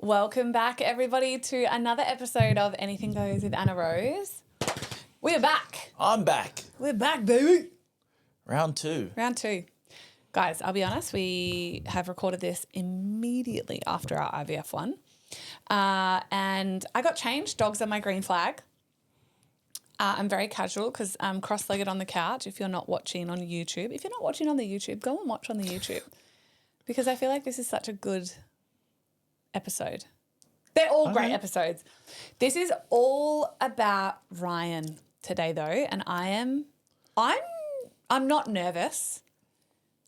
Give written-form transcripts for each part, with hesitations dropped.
Welcome back, everybody, to another episode of Anything Goes with Anna Rose. We're back. I'm back. We're back, baby. Round two. Round two. Guys, I'll be honest, we have recorded this immediately after our IVF one. And I got changed. Dogs are my green flag. I'm very casual because I'm cross-legged on the couch if you're not watching on YouTube. If you're not watching on the YouTube, go and watch on the YouTube because I feel like this is such a good episode. They're all great episodes. This is all about Ryan today though, and I'm not nervous.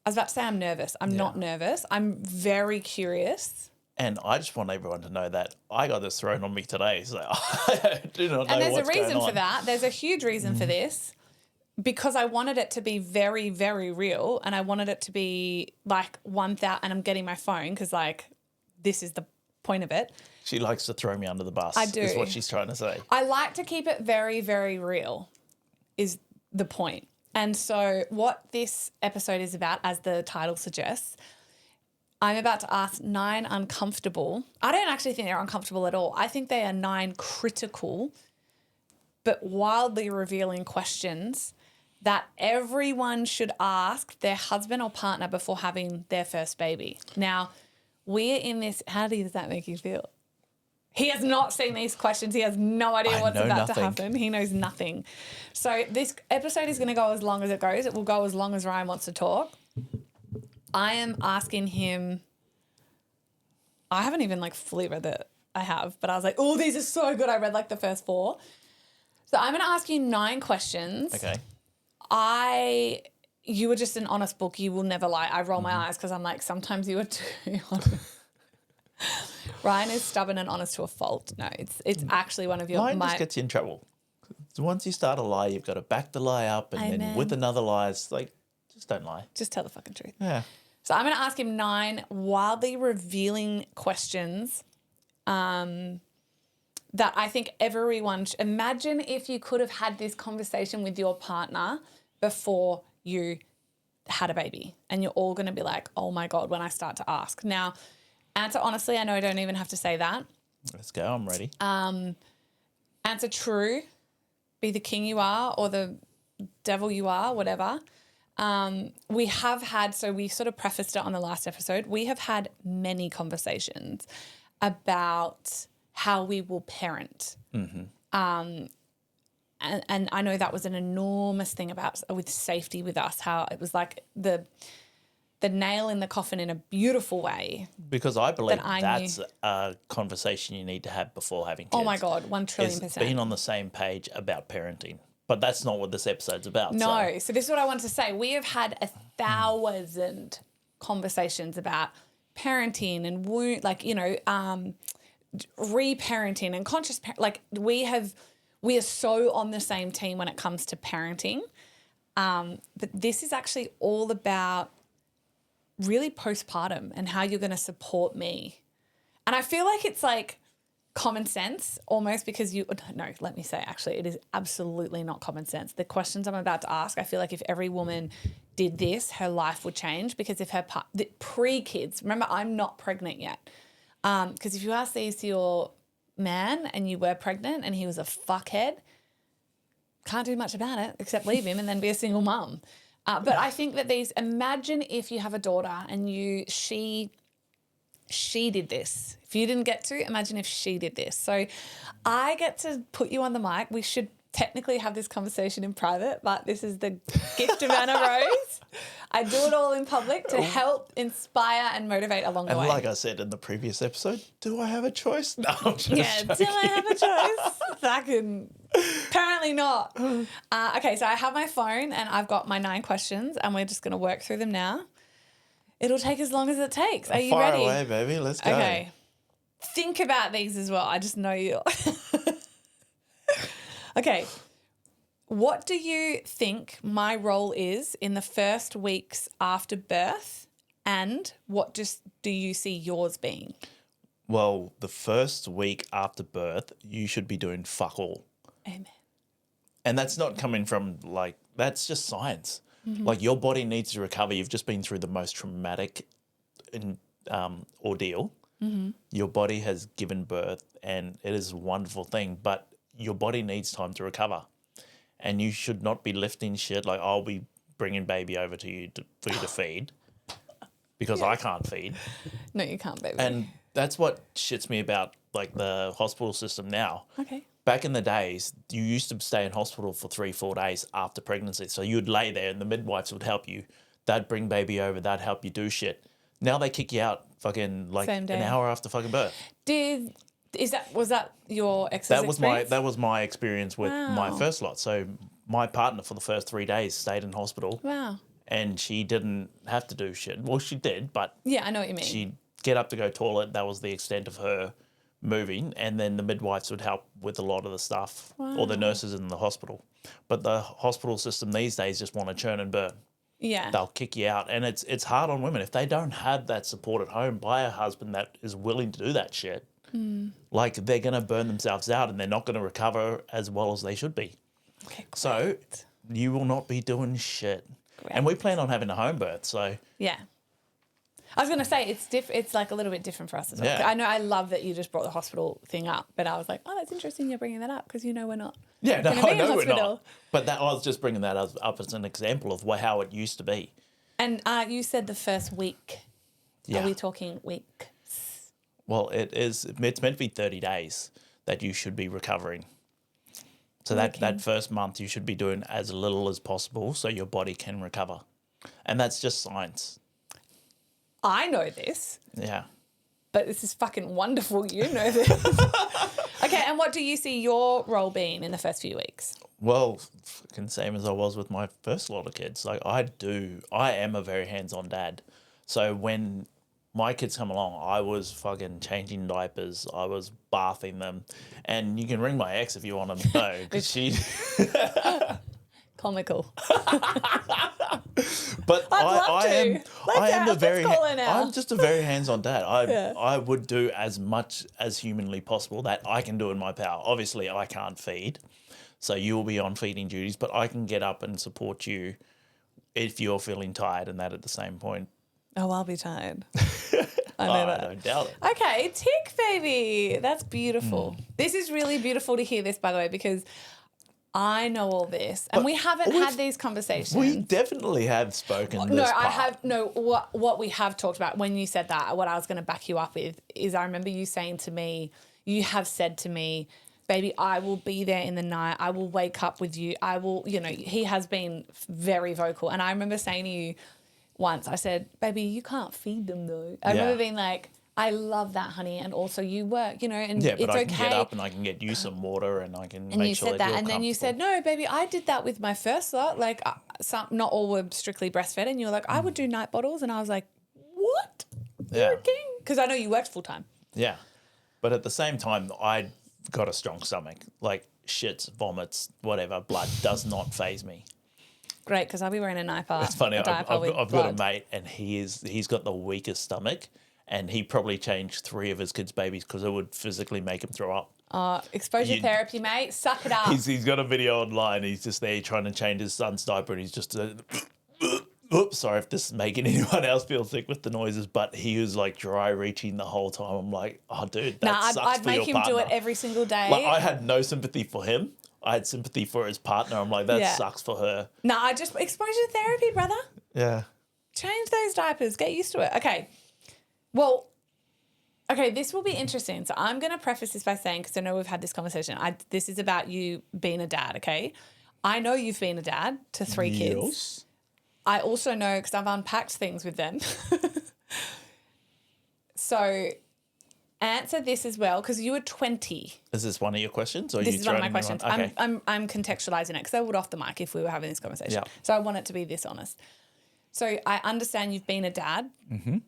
I was about to say I'm nervous. I'm not nervous. I'm very curious. And I just want everyone to know that I got this thrown on me today, so I do not know what's going on. And there's a reason for that. There's a huge reason for this because I wanted it to be very, very real and I wanted it to be like 1,000 and I'm getting my phone because like this is the point of it. She likes to throw me under the bus. I do. Is what she's trying to say. I like to keep it very, very real is the point. And so what this episode is about, as the title suggests, I'm about to ask 9 uncomfortable. I don't actually think they're uncomfortable at all. I think they are 9 critical but wildly revealing questions that everyone should ask their husband or partner before having their first baby. Now, we're in this. How does that make you feel? He has not seen these questions. He has no idea what's about to happen. He knows nothing. So this episode is going to go as long as it goes. It will go as long as Ryan wants to talk. I am asking him. I haven't even like fully read it. I have, but I was like, oh, these are so good. I read like the first 4. So I'm going to ask you 9 questions. Okay. You were just an honest book. You will never lie. I roll my eyes because I'm like, sometimes you are too honest. Ryan is stubborn and honest to a fault. No, it's actually one of your... Lying just gets you in trouble. So once you start a lie, you've got to back the lie up and then with another lie, it's like, just don't lie. Just tell the fucking truth. Yeah. So I'm going to ask him 9 wildly revealing questions that I think everyone... Imagine if you could have had this conversation with your partner before you had a baby and you're all going to be like, oh my God, when I start to ask. Now, answer honestly, I know I don't even have to say that. Let's go, I'm ready. Answer true, be the king you are or the devil you are, whatever. We have had, so we sort of prefaced it on the last episode, we have had many conversations about how we will parent. Mm-hmm. And I know that was an enormous thing with safety with us, how it was like the nail in the coffin in a beautiful way. Because I believe that's a conversation you need to have before having kids. Oh, my God, 1,000,000,000%. Is being on the same page about parenting. But that's not what this episode's about. No, so this is what I want to say. We have had 1,000 conversations about parenting and reparenting and conscious we are so on the same team when it comes to parenting. But this is actually all about really postpartum and how you're going to support me. And I feel like it's like common sense almost because let me say actually it is absolutely not common sense. The questions I'm about to ask, I feel like if every woman did this, her life would change because if her pre-kids, remember I'm not pregnant yet. Because if you ask these to your man and you were pregnant and he was a fuckhead, can't do much about it except leave him and then be a single mum. But I think that imagine if you have a daughter and she did this. If you didn't get to, imagine if she did this. So I get to put you on the mic. We should technically have this conversation in private, but this is the gift of Anna Rose. I do it all in public to help inspire and motivate along the way. And like I said in the previous episode, do I have a choice? No, I'm just joking. Do I have a choice? Apparently not. Okay, so I have my phone and I've got my 9 questions and we're just going to work through them now. It'll take as long as it takes. Are you ready? Fire away, baby. Let's go. Okay. Think about these as well. I just know you. Okay. What do you think my role is in the first weeks after birth and what do you see yours being? Well, the first week after birth, you should be doing fuck all. Amen. And that's not coming from that's just science. Mm-hmm. Like your body needs to recover. You've just been through the most traumatic ordeal. Your body has given birth and it is a wonderful thing, but your body needs time to recover. And you should not be lifting shit like, I'll be bringing baby over to you for you to feed because I can't feed. No, you can't, baby. And that's what shits me about like the hospital system now. Okay. Back in the days, you used to stay in hospital for 3-4 days after pregnancy. So you'd lay there and the midwives would help you. They'd bring baby over. They'd help you do shit. Now they kick you out fucking like an hour after fucking birth. Was that your ex's experience? That was my experience with my first lot. So my partner for the first 3 days stayed in hospital. Wow. And she didn't have to do shit. Well, she did, but yeah, I know what you mean. She'd get up to go toilet. That was the extent of her moving, and then the midwives would help with a lot of the stuff, or the nurses in the hospital. But the hospital system these days just want to churn and burn. Yeah. They'll kick you out, and it's hard on women if they don't have that support at home by a husband that is willing to do that shit. Like they're going to burn themselves out, and they're not going to recover as well as they should be. Okay, great. So you will not be doing shit. Great. And we plan on having a home birth, so yeah. I was going to say it's like a little bit different for us as well. Yeah. I know I love that you just brought the hospital thing up, but I was like, oh, that's interesting you're bringing that up because we're not. Yeah, no, I know we're not. But I was just bringing that up as an example of how it used to be. And you said the first week. Yeah. Are we talking weeks? Well, it's meant to be 30 days that you should be recovering. So that first month you should be doing as little as possible so your body can recover. And that's just science. I know this. Yeah. But this is fucking wonderful. You know this. Okay, and what do you see your role being in the first few weeks? Well, fucking same as I was with my first lot of kids. Like I am a very hands-on dad. So when my kids come along, I was fucking changing diapers. I was bathing them. And you can ring my ex if you want to know because she... Comical. But I'm just a very hands-on dad. Yeah. I would do as much as humanly possible that I can do in my power. Obviously, I can't feed, so you will be on feeding duties, but I can get up and support you if you're feeling tired and that at the same point. Oh, I'll be tired. I know that. I don't doubt it. Okay, tick, baby. That's beautiful. This is really beautiful to hear this, by the way, because I know all this, and we haven't had these conversations. We definitely have spoken. No, I have. No, what we have talked about when you said that, what I was going to back you up with is I remember you saying to me, you have said to me, baby, I will be there in the night. I will wake up with you. I will, he has been very vocal. And I remember saying to you once, I said, baby, you can't feed them though. I remember being like, I love that, honey, and also you work, and yeah, it's but I okay. can get up and I can get you some water and I can And make you sure said that that, you're and then you said, no, baby, I did that with my first lot. Like, not all were strictly breastfed, and you were like, I would do night bottles, and I was like, what? You're a king, because I know you worked full time. Yeah, but at the same time, I got a strong stomach. Like shits, vomits, whatever, blood does not faze me. Great, because I'll be wearing a diaper. It's funny. I've got blood. a mate, and he's got the weakest stomach. And he probably changed 3 of his kids' babies because it would physically make him throw up. Exposure therapy, mate. Suck it up. He's got a video online. He's just there trying to change his son's diaper, and he's just... oops, sorry if this is making anyone else feel sick with the noises, but he was like dry reaching the whole time. I'm like, oh, dude, that sucks I'd for your make him partner. do it every single day. Like, I had no sympathy for him. I had sympathy for his partner. I'm like, that sucks for her. I just... Exposure therapy, brother. Yeah. Change those diapers. Get used to it. Okay. Well... Okay, this will be interesting. So I'm going to preface this by saying, because I know we've had this conversation, this is about you being a dad, okay? I know you've been a dad to 3 kids. I also know, because I've unpacked things with them. So answer this as well, because you were 20. Is this one of your questions? Or This is one of my questions. Okay. I'm contextualising it, because I would off the mic if we were having this conversation. Yeah. So I want it to be this honest. So I understand you've been a dad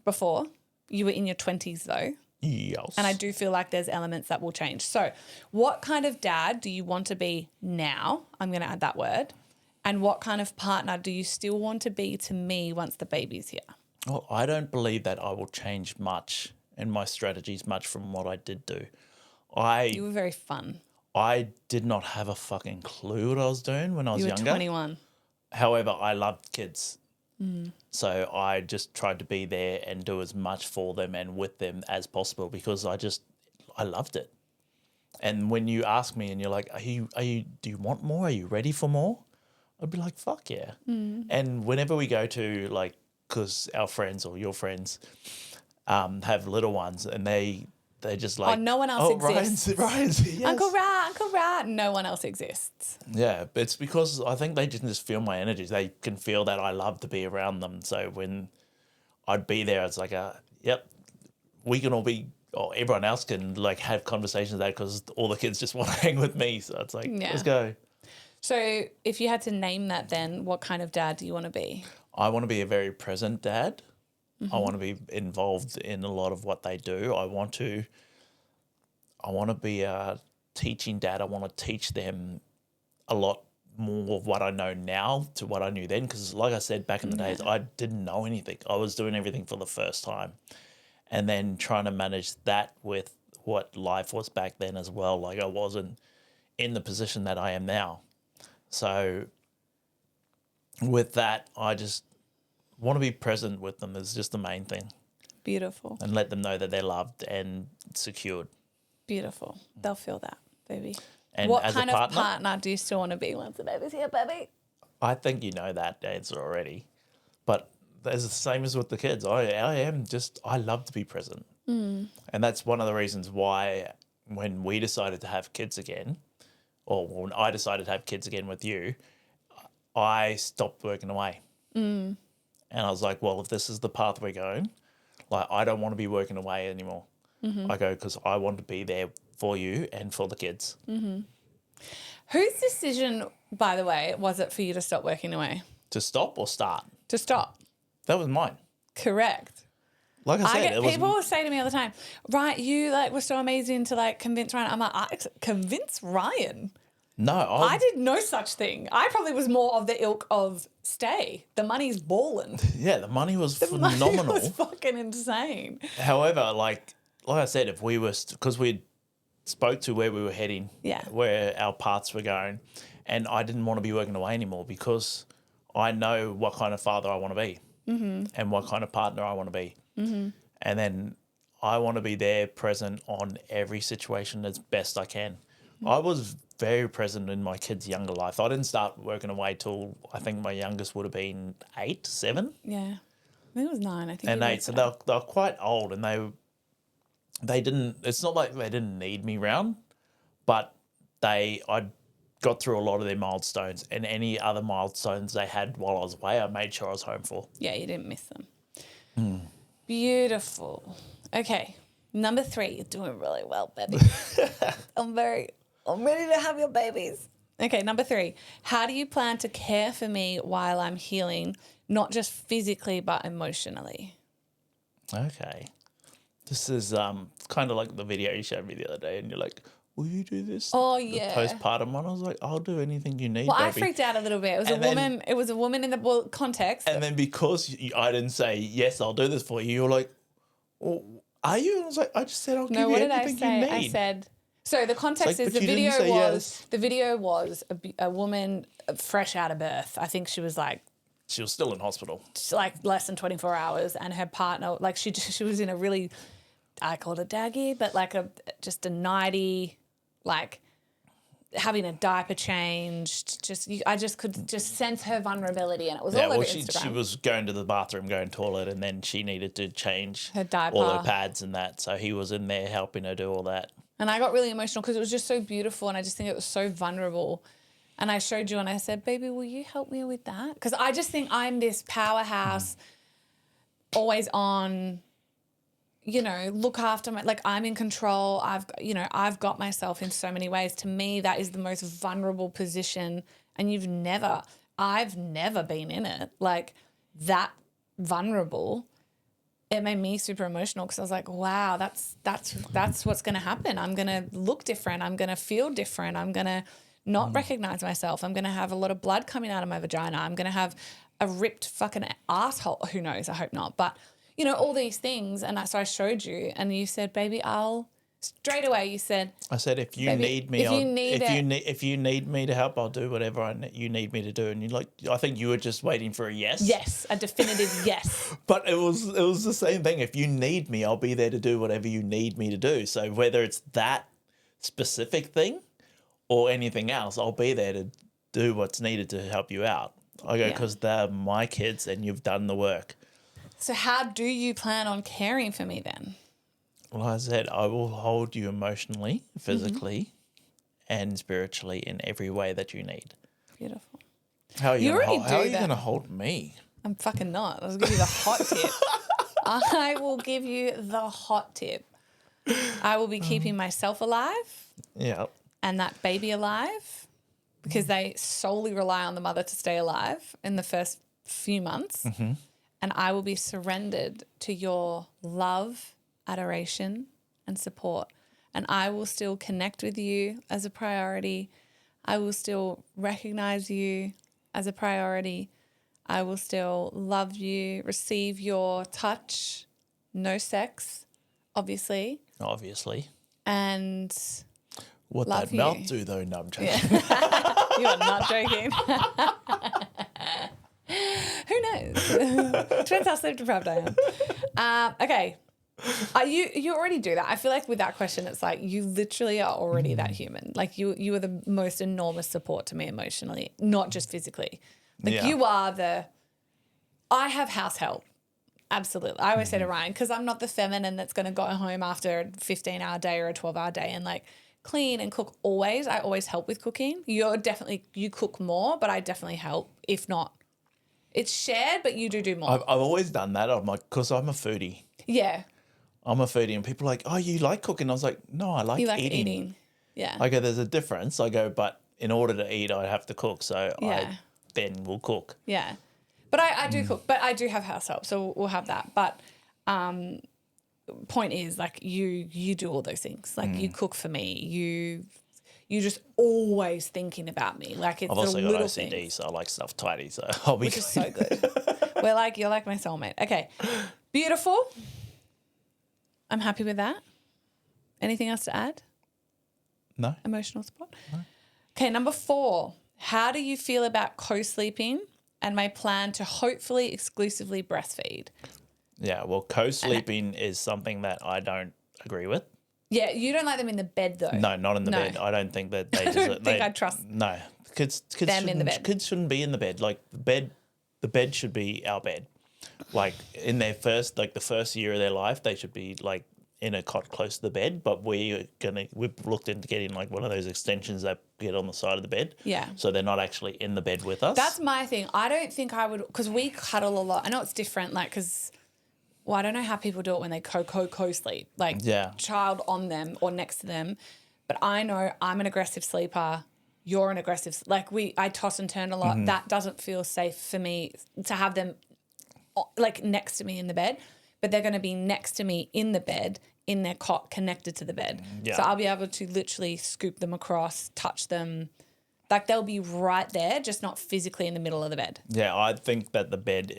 before. You were in your 20s though. Yes. And I do feel like there's elements that will change. So what kind of dad do you want to be now? I'm going to add that word. And what kind of partner do you still want to be to me once the baby's here? Well, I don't believe that I will change much in my strategies much from what I did do. You were very fun. I did not have a fucking clue what I was doing when I was younger. You were 21. However, I loved kids. So I just tried to be there and do as much for them and with them as possible because I loved it. And when you ask me and you're like, do you want more? Are you ready for more? I'd be like, fuck yeah. And whenever we go to like, because our friends or your friends have little ones and they're just like, no one else exists. Ryan's, yes. Uncle Rat, no one else exists. Yeah, but it's because I think they just feel my energy. They can feel that I love to be around them. So when I'd be there, it's like, yep, we can all be, or everyone else can like have conversations there because all the kids just want to hang with me. So it's like, let's go. So if you had to name that then, what kind of dad do you want to be? I want to be a very present dad. I want to be involved in a lot of what they do. I want to be a teaching dad. I want to teach them a lot more of what I know now to what I knew then. Because like I said, back in the days, I didn't know anything. I was doing everything for the first time. And then trying to manage that with what life was back then as well. Like I wasn't in the position that I am now. So with that, I just want to be present with them is just the main thing. Beautiful. And let them know that they're loved and secured. Beautiful. They'll feel that, baby. And what as kind a partner, of partner do you still want to be once the baby's here, baby? I think you know that answer already. But it's the same as with the kids. I love to be present. And that's one of the reasons why when we decided to have kids again, or when I decided to have kids again with you, I stopped working away. And I was like, well, if this is the path we're going, like I don't want to be working away anymore. I go because I want to be there for you and for the kids. Whose decision, by the way, was it for you to stop working away? To stop or start? To stop. That was mine. Correct. Like I said, people say to me all the time, right, you like were so amazing to like convince Ryan. I'm like, convince Ryan? No, I did no such thing. I probably was more of the ilk of stay. The money's balling. Yeah, the money was phenomenal. Money was fucking insane. However, like I said, if we were because we spoke to where we were heading, where our paths were going, and I didn't want to be working away anymore because I know what kind of father I want to be and what kind of partner I want to be, and then I want to be there, present on every situation as best I can. I was very present in my kids' younger life. I didn't start working away till I think my youngest would have been 8, 7. Yeah, I think it was 9. I think. And 8, so they're quite old, and they didn't. It's not like they didn't need me round, but I got through a lot of their milestones, and any other milestones they had while I was away, I made sure I was home for. Yeah, you didn't miss them. Beautiful. Okay, number 3. You're doing really well, baby. I'm ready to have your babies. Okay, number 3. How do you plan to care for me while I'm healing, not just physically but emotionally? Okay. This is kind of like the video you showed me the other day, and you're like, will you do this? Oh, the yeah. postpartum one. I was like, I'll do anything you need, Well, baby. I freaked out a little bit. It was a woman in the context. And then because I didn't say, yes, I'll do this for you, you're like, well, are you? And I was like, I just said I'll give you anything you need. I said, so the context is the video was a woman fresh out of birth. I think she was still in hospital. Like less than 24 hours, and her partner, like she was in a really, I called it daggy, but like just a nighty, like having a diaper changed. I just could just sense her vulnerability, and it was all over Instagram. She was going to the bathroom, going to the toilet, and then she needed to change her diaper, all her pads and that. So he was in there helping her do all that. And I got really emotional because it was just so beautiful, and I just think it was so vulnerable. And I showed you and I said, baby, will you help me with that? Because I just think I'm this powerhouse, always on, look after I'm in control. I've got myself in so many ways. To me, that is the most vulnerable position. And I've never been in it. Like that vulnerable. It made me super emotional because I was like, wow, that's what's going to happen. I'm going to look different. I'm going to feel different. I'm going to not recognize myself. I'm going to have a lot of blood coming out of my vagina. I'm going to have a ripped fucking asshole. Who knows? I hope not. But, all these things. And so I showed you and you said, baby, I'll Straight away you said, I said, if you Baby, need me, if you need me to help, I'll do whatever you need me to do. And I think you were just waiting for a yes. yes, a definitive yes. But it was the same thing. If you need me, I'll be there to do whatever you need me to do. So whether it's that specific thing or anything else, I'll be there to do what's needed to help you out. I go, because they're my kids and you've done the work. So how do you plan on caring for me then? Well, I said, I will hold you emotionally, physically, and spiritually in every way that you need. Beautiful. How are you You going to hold me? I'm fucking not. I'll give you the hot tip. I will give you the hot tip. I will be keeping myself alive. Yeah. And that baby alive, because they solely rely on the mother to stay alive in the first few months. Mm-hmm. And I will be surrendered to your love, adoration, and support. And I will still connect with you as a priority. I will still recognize you as a priority. I will still love you, receive your touch, no sex, obviously. Obviously. And what love that mouth you. do though, no, I'm joking. You are not joking. Who knows? Depends how sleep deprived I am. Okay. You already do that. I feel like with that question, it's like you literally are already that human. Like you are the most enormous support to me emotionally, not just physically. Like you are I have house help. Absolutely. I always say to Ryan, because I'm not the feminine that's going to go home after a 15-hour day or a 12-hour day and like clean and cook always. I always help with cooking. You cook more, but I definitely help. If not, it's shared, but you do more. I've always done that. I'm like, because I'm a foodie. Yeah. I'm a foodie, and people are like, oh, you like cooking? I was like, no, I like eating. Yeah. I go, there's a difference. I go, but in order to eat, I have to cook. So Yeah. I then will cook. Yeah. But I do cook, but I do have house help, so we'll have that. But point is, like, you do all those things. Like, you cook for me. You just always thinking about me. Like, it's I've the also got little OCD, things. so I like stuff tidy. So I'll be Which is so good. You're like my soulmate. Okay. Beautiful. I'm happy with that. Anything else to add? No. Emotional support? No. Okay, number 4. How do you feel about co-sleeping and my plan to hopefully exclusively breastfeed? Yeah, well, co-sleeping is something that I don't agree with. Yeah, you don't like them in the bed though. No, not in the bed. I don't think that they I don't think I trust No, kids them in the bed. Kids shouldn't be in the bed. Like the bed should be our bed. Like in their the first year of their life, they should be like in a cot close to the bed. But we've looked into getting like one of those extensions that get on the side of the bed. Yeah. So they're not actually in the bed with us. That's my thing. I don't think I would, because we cuddle a lot. I know it's different, like, because, well, I don't know how people do it when they co-sleep, like child on them or next to them. But I know I'm an aggressive sleeper. You're an aggressive, I toss and turn a lot. Mm-hmm. That doesn't feel safe for me to have them like next to me in the bed, but they're going to be next to me in the bed, in their cot connected to the bed. Yeah. So I'll be able to literally scoop them across, touch them. Like they'll be right there, just not physically in the middle of the bed. Yeah, I think that the bed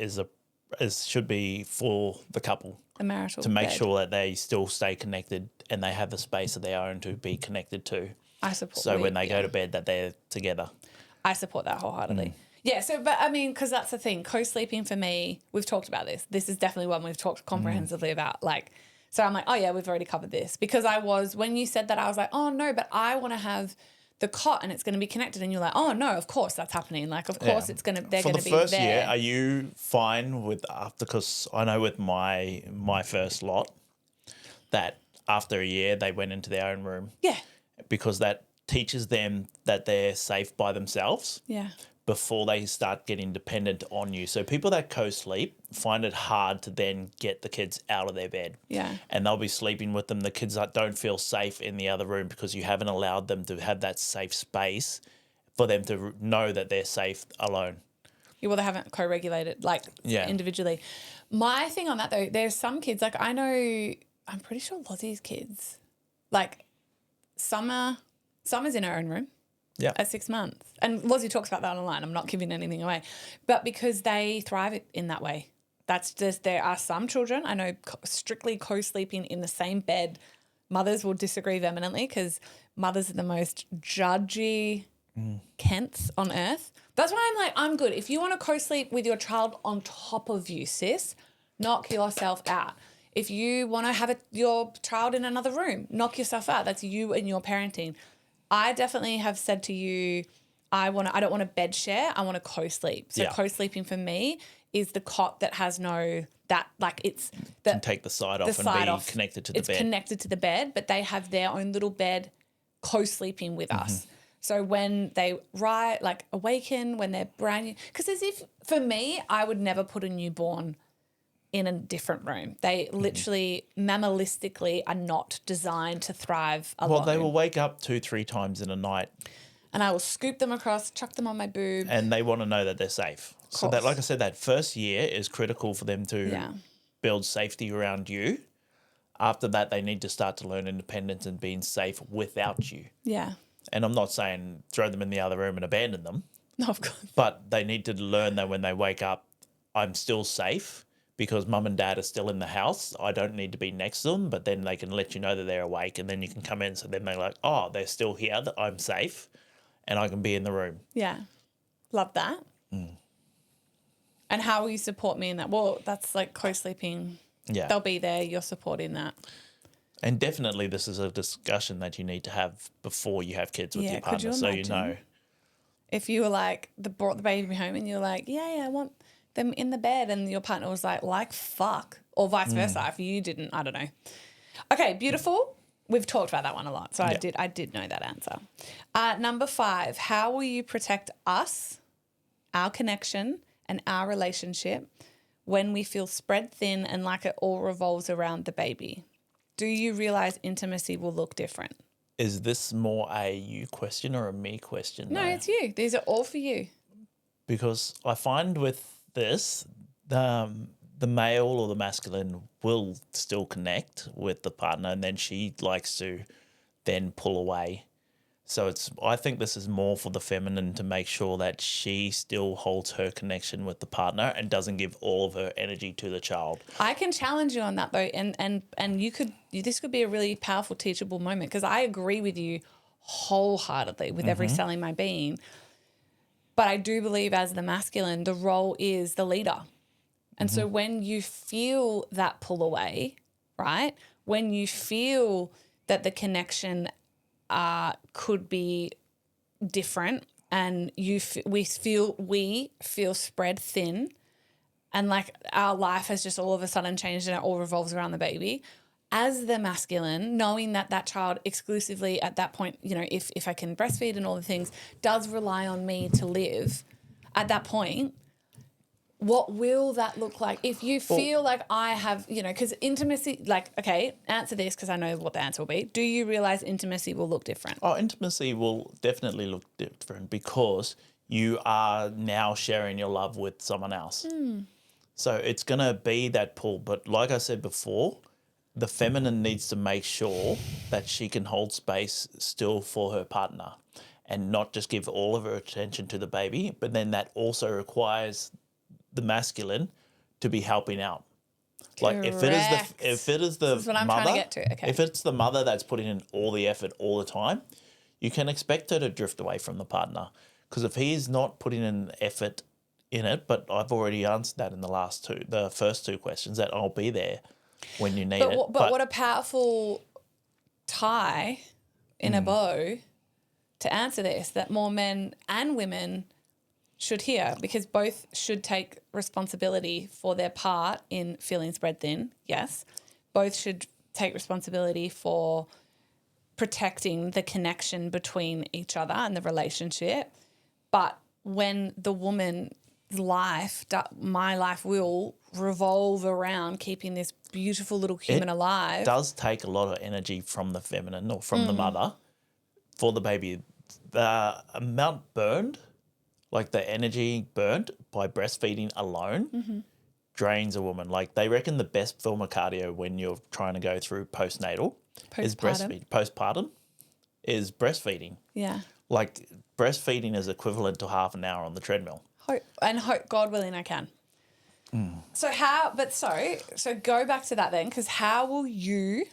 should be for the couple. The marital to make bed. Sure that they still stay connected and they have the space of their own to be connected to. I support. So when they go to bed, that they're together. I support that wholeheartedly. Yeah, but I mean, because that's the thing. Co-sleeping for me, we've talked about this. This is definitely one we've talked comprehensively about. Like, so I'm like, oh yeah, we've already covered this. Because when you said that, I was like, oh no, but I want to have the cot and it's going to be connected. And you're like, oh no, of course that's happening. Like, of course they're going to be there. For the first year, are you fine with because I know with my first lot that after a year they went into their own room. Yeah. Because that teaches them that they're safe by themselves. Yeah. Before they start getting dependent on you. So people that co-sleep find it hard to then get the kids out of their bed. Yeah. And they'll be sleeping with them. The kids that don't feel safe in the other room because you haven't allowed them to have that safe space for them to know that they're safe alone. Yeah, well, they haven't co-regulated individually. My thing on that though, there's some kids, like I'm pretty sure Lozzie's kids, like Summer's in her own room. Yeah. At 6 months. And Lozzie talks about that online. I'm not giving anything away. But because they thrive in that way. That's just, there are some children I know strictly co-sleeping in the same bed mothers will disagree vehemently because mothers are the most judgy Kents on earth. That's why I'm like, I'm good. If you want to co-sleep with your child on top of you, sis, knock yourself out. If you want to have your child in another room, knock yourself out. That's you and your parenting. I definitely have said to you, I don't want a bed share. I want to co-sleep. So co-sleeping for me is the cot that has can take the side off and be connected to the bed. It's connected to the bed, but they have their own little bed co-sleeping with us. So when they awaken, when they're brand new, because for me, I would never put a newborn in a different room. They literally mammalistically are not designed to thrive alone. Well, they will wake up 2-3 times in a night. And I will scoop them across, chuck them on my boob. And they want to know that they're safe. So that, like I said, that first year is critical for them to build safety around you. After that, they need to start to learn independence and being safe without you. Yeah. And I'm not saying throw them in the other room and abandon them. No, of course. But they need to learn that when they wake up, I'm still safe because mum and dad are still in the house. I don't need to be next to them, but then they can let you know that they're awake and then you can come in. So then they're like, oh, they're still here, that I'm safe and I can be in the room. Yeah. Love that. And how will you support me in that? Well, that's like co-sleeping. Yeah. They'll be there. You're supporting that. And definitely this is a discussion that you need to have before you have kids with your partner. So you know. If you were like, brought the baby home and you're like, yeah, I want them in the bed, and your partner was like fuck, or vice versa. If you didn't, I don't know. Okay, beautiful. We've talked about that one a lot, so I did know that answer. Number 5, how will you protect us, our connection, and our relationship when we feel spread thin and like it all revolves around the baby? Do you realize intimacy will look different? Is this more a you question or a me question? No, it's you. These are all for you. Because I find with this, the male or the masculine will still connect with the partner, and then she likes to then pull away. So I think this is more for the feminine to make sure that she still holds her connection with the partner and doesn't give all of her energy to the child. I can challenge you on that though, and this could be a really powerful teachable moment, because I agree with you wholeheartedly with every cell in my being. But I do believe as the masculine, the role is the leader. And so when you feel that pull away, right, when you feel that the connection could be different and we feel spread thin and like our life has just all of a sudden changed and it all revolves around the baby, as the masculine, knowing that child exclusively at that point, you know, if I can breastfeed and all the things, does rely on me to live at that point, what will that look like? If you feel like I have, you know, because intimacy, like, okay, answer this because I know what the answer will be. Do you realize intimacy will look different? Oh, intimacy will definitely look different because you are now sharing your love with someone else. So it's going to be that pull. But like I said before, the feminine needs to make sure that she can hold space still for her partner and not just give all of her attention to the baby. But then that also requires the masculine to be helping out. Like if it is the this is what I'm mother, trying to get to. Okay. If it's the mother that's putting in all the effort all the time, you can expect her to drift away from the partner. Because if he is not putting in effort in it, but I've already answered that in the first two questions, that I'll be there when you need it. But what a powerful tie in a bow to answer this, that more men and women should hear, because both should take responsibility for their part in feeling spread thin, yes. Both should take responsibility for protecting the connection between each other and the relationship. But when the woman's life, my life will revolve around keeping this beautiful little human alive. It does take a lot of energy from the feminine or from the mother for the baby. The amount burned, like the energy burnt by breastfeeding alone, drains a woman. Like they reckon the best form of cardio when you're trying to go through postnatal is breastfeeding. Postpartum is breastfeeding. Yeah. Like breastfeeding is equivalent to half an hour on the treadmill. Hope, God willing, I can. So so go back to that then, because how will you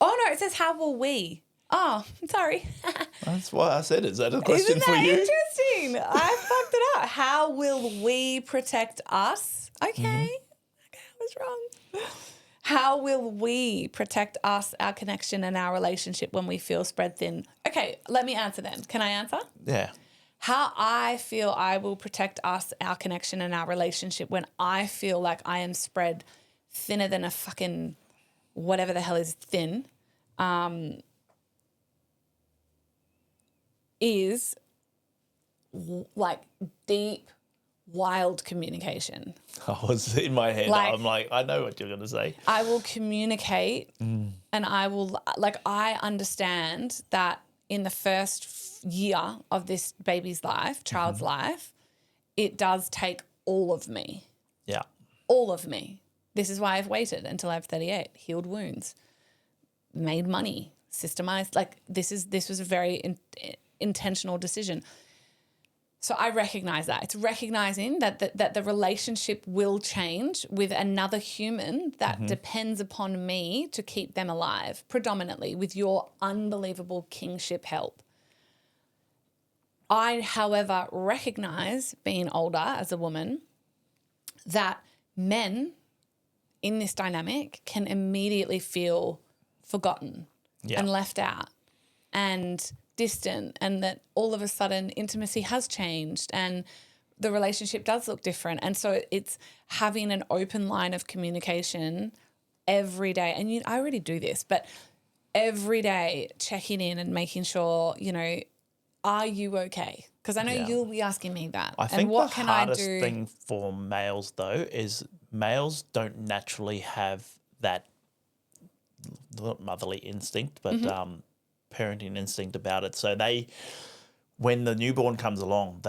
Oh, no, it says, how will we? Oh, sorry. That's why I said, is that a question Isn't for that you? interesting? I fucked it up. How will we protect us? Okay. Okay, I was wrong. How will we protect us, our connection and our relationship when we feel spread thin? Okay, let me answer then. Can I answer? Yeah. How I feel I will protect us, our connection and our relationship when I feel like I am spread thinner than a fucking whatever the hell is thin, is like deep, wild communication. I was in my head. Like- I'm like, I know what you're going to say. I will communicate and I will, like, I understand that in the first year of this baby's life, child's life, it does take all of me. Yeah. All of me. This is why I've waited until I have 38, healed wounds, made money, systemized. Like this was a very intentional decision. So I recognize that. It's recognizing that the relationship will change with another human that depends upon me to keep them alive, predominantly with your unbelievable kingship help. I, however, recognize, being older as a woman, that men in this dynamic can immediately feel forgotten and left out and distant, and that all of a sudden intimacy has changed and the relationship does look different. And so it's having an open line of communication every day. And I already do this, but every day checking in and making sure, are you okay? Because I know you'll be asking me that. I think what the can hardest I do? thing for males, though, is males don't naturally have that, not motherly instinct, but parenting instinct about it. So when the newborn comes along,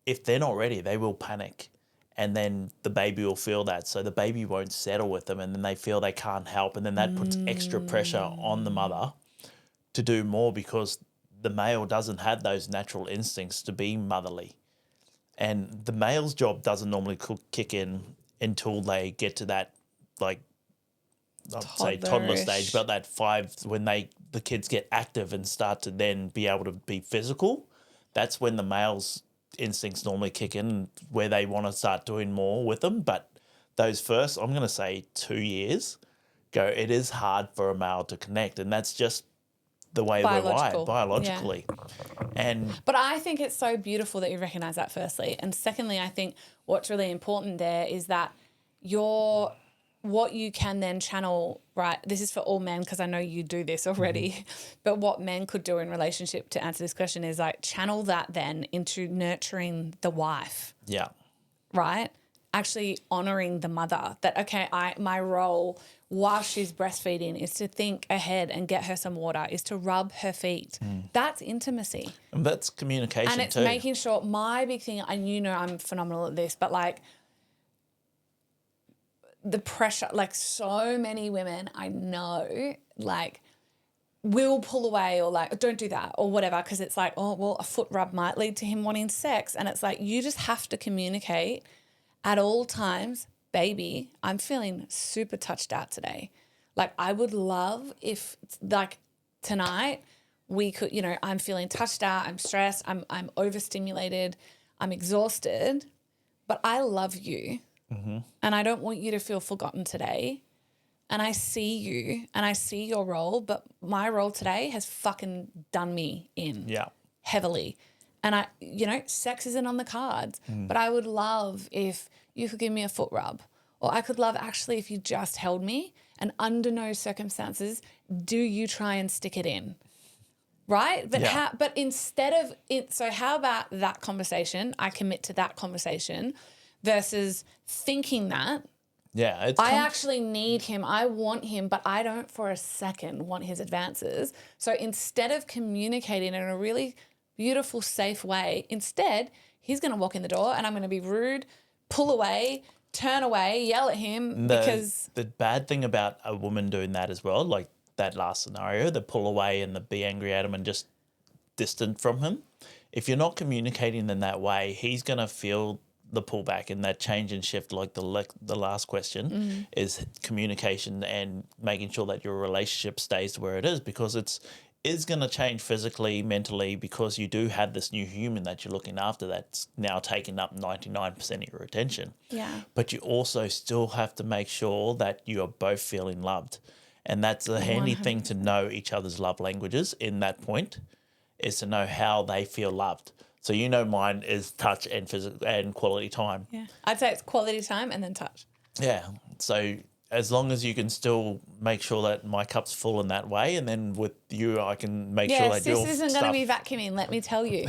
if they're not ready, they will panic. And then the baby will feel that. So the baby won't settle with them, and then they feel they can't help. And then that puts extra pressure on the mother to do more, because the male doesn't have those natural instincts to be motherly. And the male's job doesn't normally kick in until they get to that, like, I'd say toddler stage, but that 5, when the kids get active and start to then be able to be physical, that's when the male's instincts normally kick in, where they want to start doing more with them. But those first, I'm going to say 2 years, it is hard for a male to connect, and that's just the way we're wired biologically. Yeah. But I think it's so beautiful that you recognize that, firstly. And secondly, I think what's really important there is that what you can then channel, right? This is for all men, because I know you do this already, but what men could do in relationship, to answer this question, is like channel that then into nurturing the wife. Yeah. Right? Actually honoring the mother, that, okay, my role while she's breastfeeding is to think ahead and get her some water, is to rub her feet. That's intimacy. And that's communication too. And it's making sure, my big thing, and I'm phenomenal at this, but like the pressure, like so many women I know, like will pull away or like, don't do that or whatever, because it's like, oh, well, a foot rub might lead to him wanting sex. And it's like, you just have to communicate at all times, baby, I'm feeling super touched out today. Like, I would love if, like, tonight we could, I'm feeling touched out, I'm stressed, I'm overstimulated, I'm exhausted, but I love you. And I don't want you to feel forgotten today. And I see you and I see your role, but my role today has fucking done me in heavily. And sex isn't on the cards, but I would love if you could give me a foot rub, or I could love actually if you just held me, and under no circumstances do you try and stick it in. Right? But but instead of it, so how about that conversation? I commit to that conversation versus thinking that I actually need him, I want him, but I don't for a second want his advances. So instead of communicating in a really beautiful, safe way, instead he's going to walk in the door and I'm going to be rude, pull away, turn away, yell at him because... The bad thing about a woman doing that as well, like that last scenario, the pull away and the be angry at him and just distant from him, if you're not communicating in that way, he's going to feel the pullback and that change and shift, like the last question, is communication and making sure that your relationship stays where it is, because it's is going to change physically, mentally, because you do have this new human that you're looking after that's now taking up 99% of your attention. Yeah. But you also still have to make sure that you are both feeling loved. And that's a handy 100%. thing to know each other's love languages in that point, is to know how they feel loved. So you know mine is touch and physical and quality time. Yeah. I'd say it's quality time and then touch. Yeah. So as long as you can still make sure that my cup's full in that way, and then with you, I can make sure that your sis isn't going to be vacuuming, let me tell you.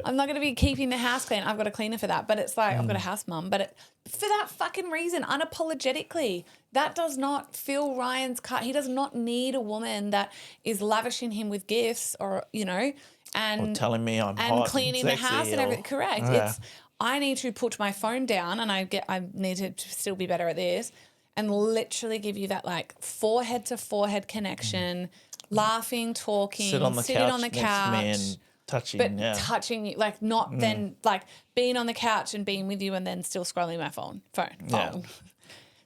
I'm not going to be keeping the house clean. I've got a cleaner for that. But it's like, I've got a house mum. But for that fucking reason, unapologetically, that does not fill Ryan's cup. He does not need a woman that is lavishing him with gifts or, you know, and or telling me I'm and hot cleaning and the house and everything. Correct. Yeah. It's I need to put my phone down, and I need to still be better at this, and literally give you that like forehead to forehead connection, laughing, talking, Sit on the sitting couch on the next couch, to me and touching, but touching you, like not then like being on the couch and being with you and then still scrolling my phone. Yeah.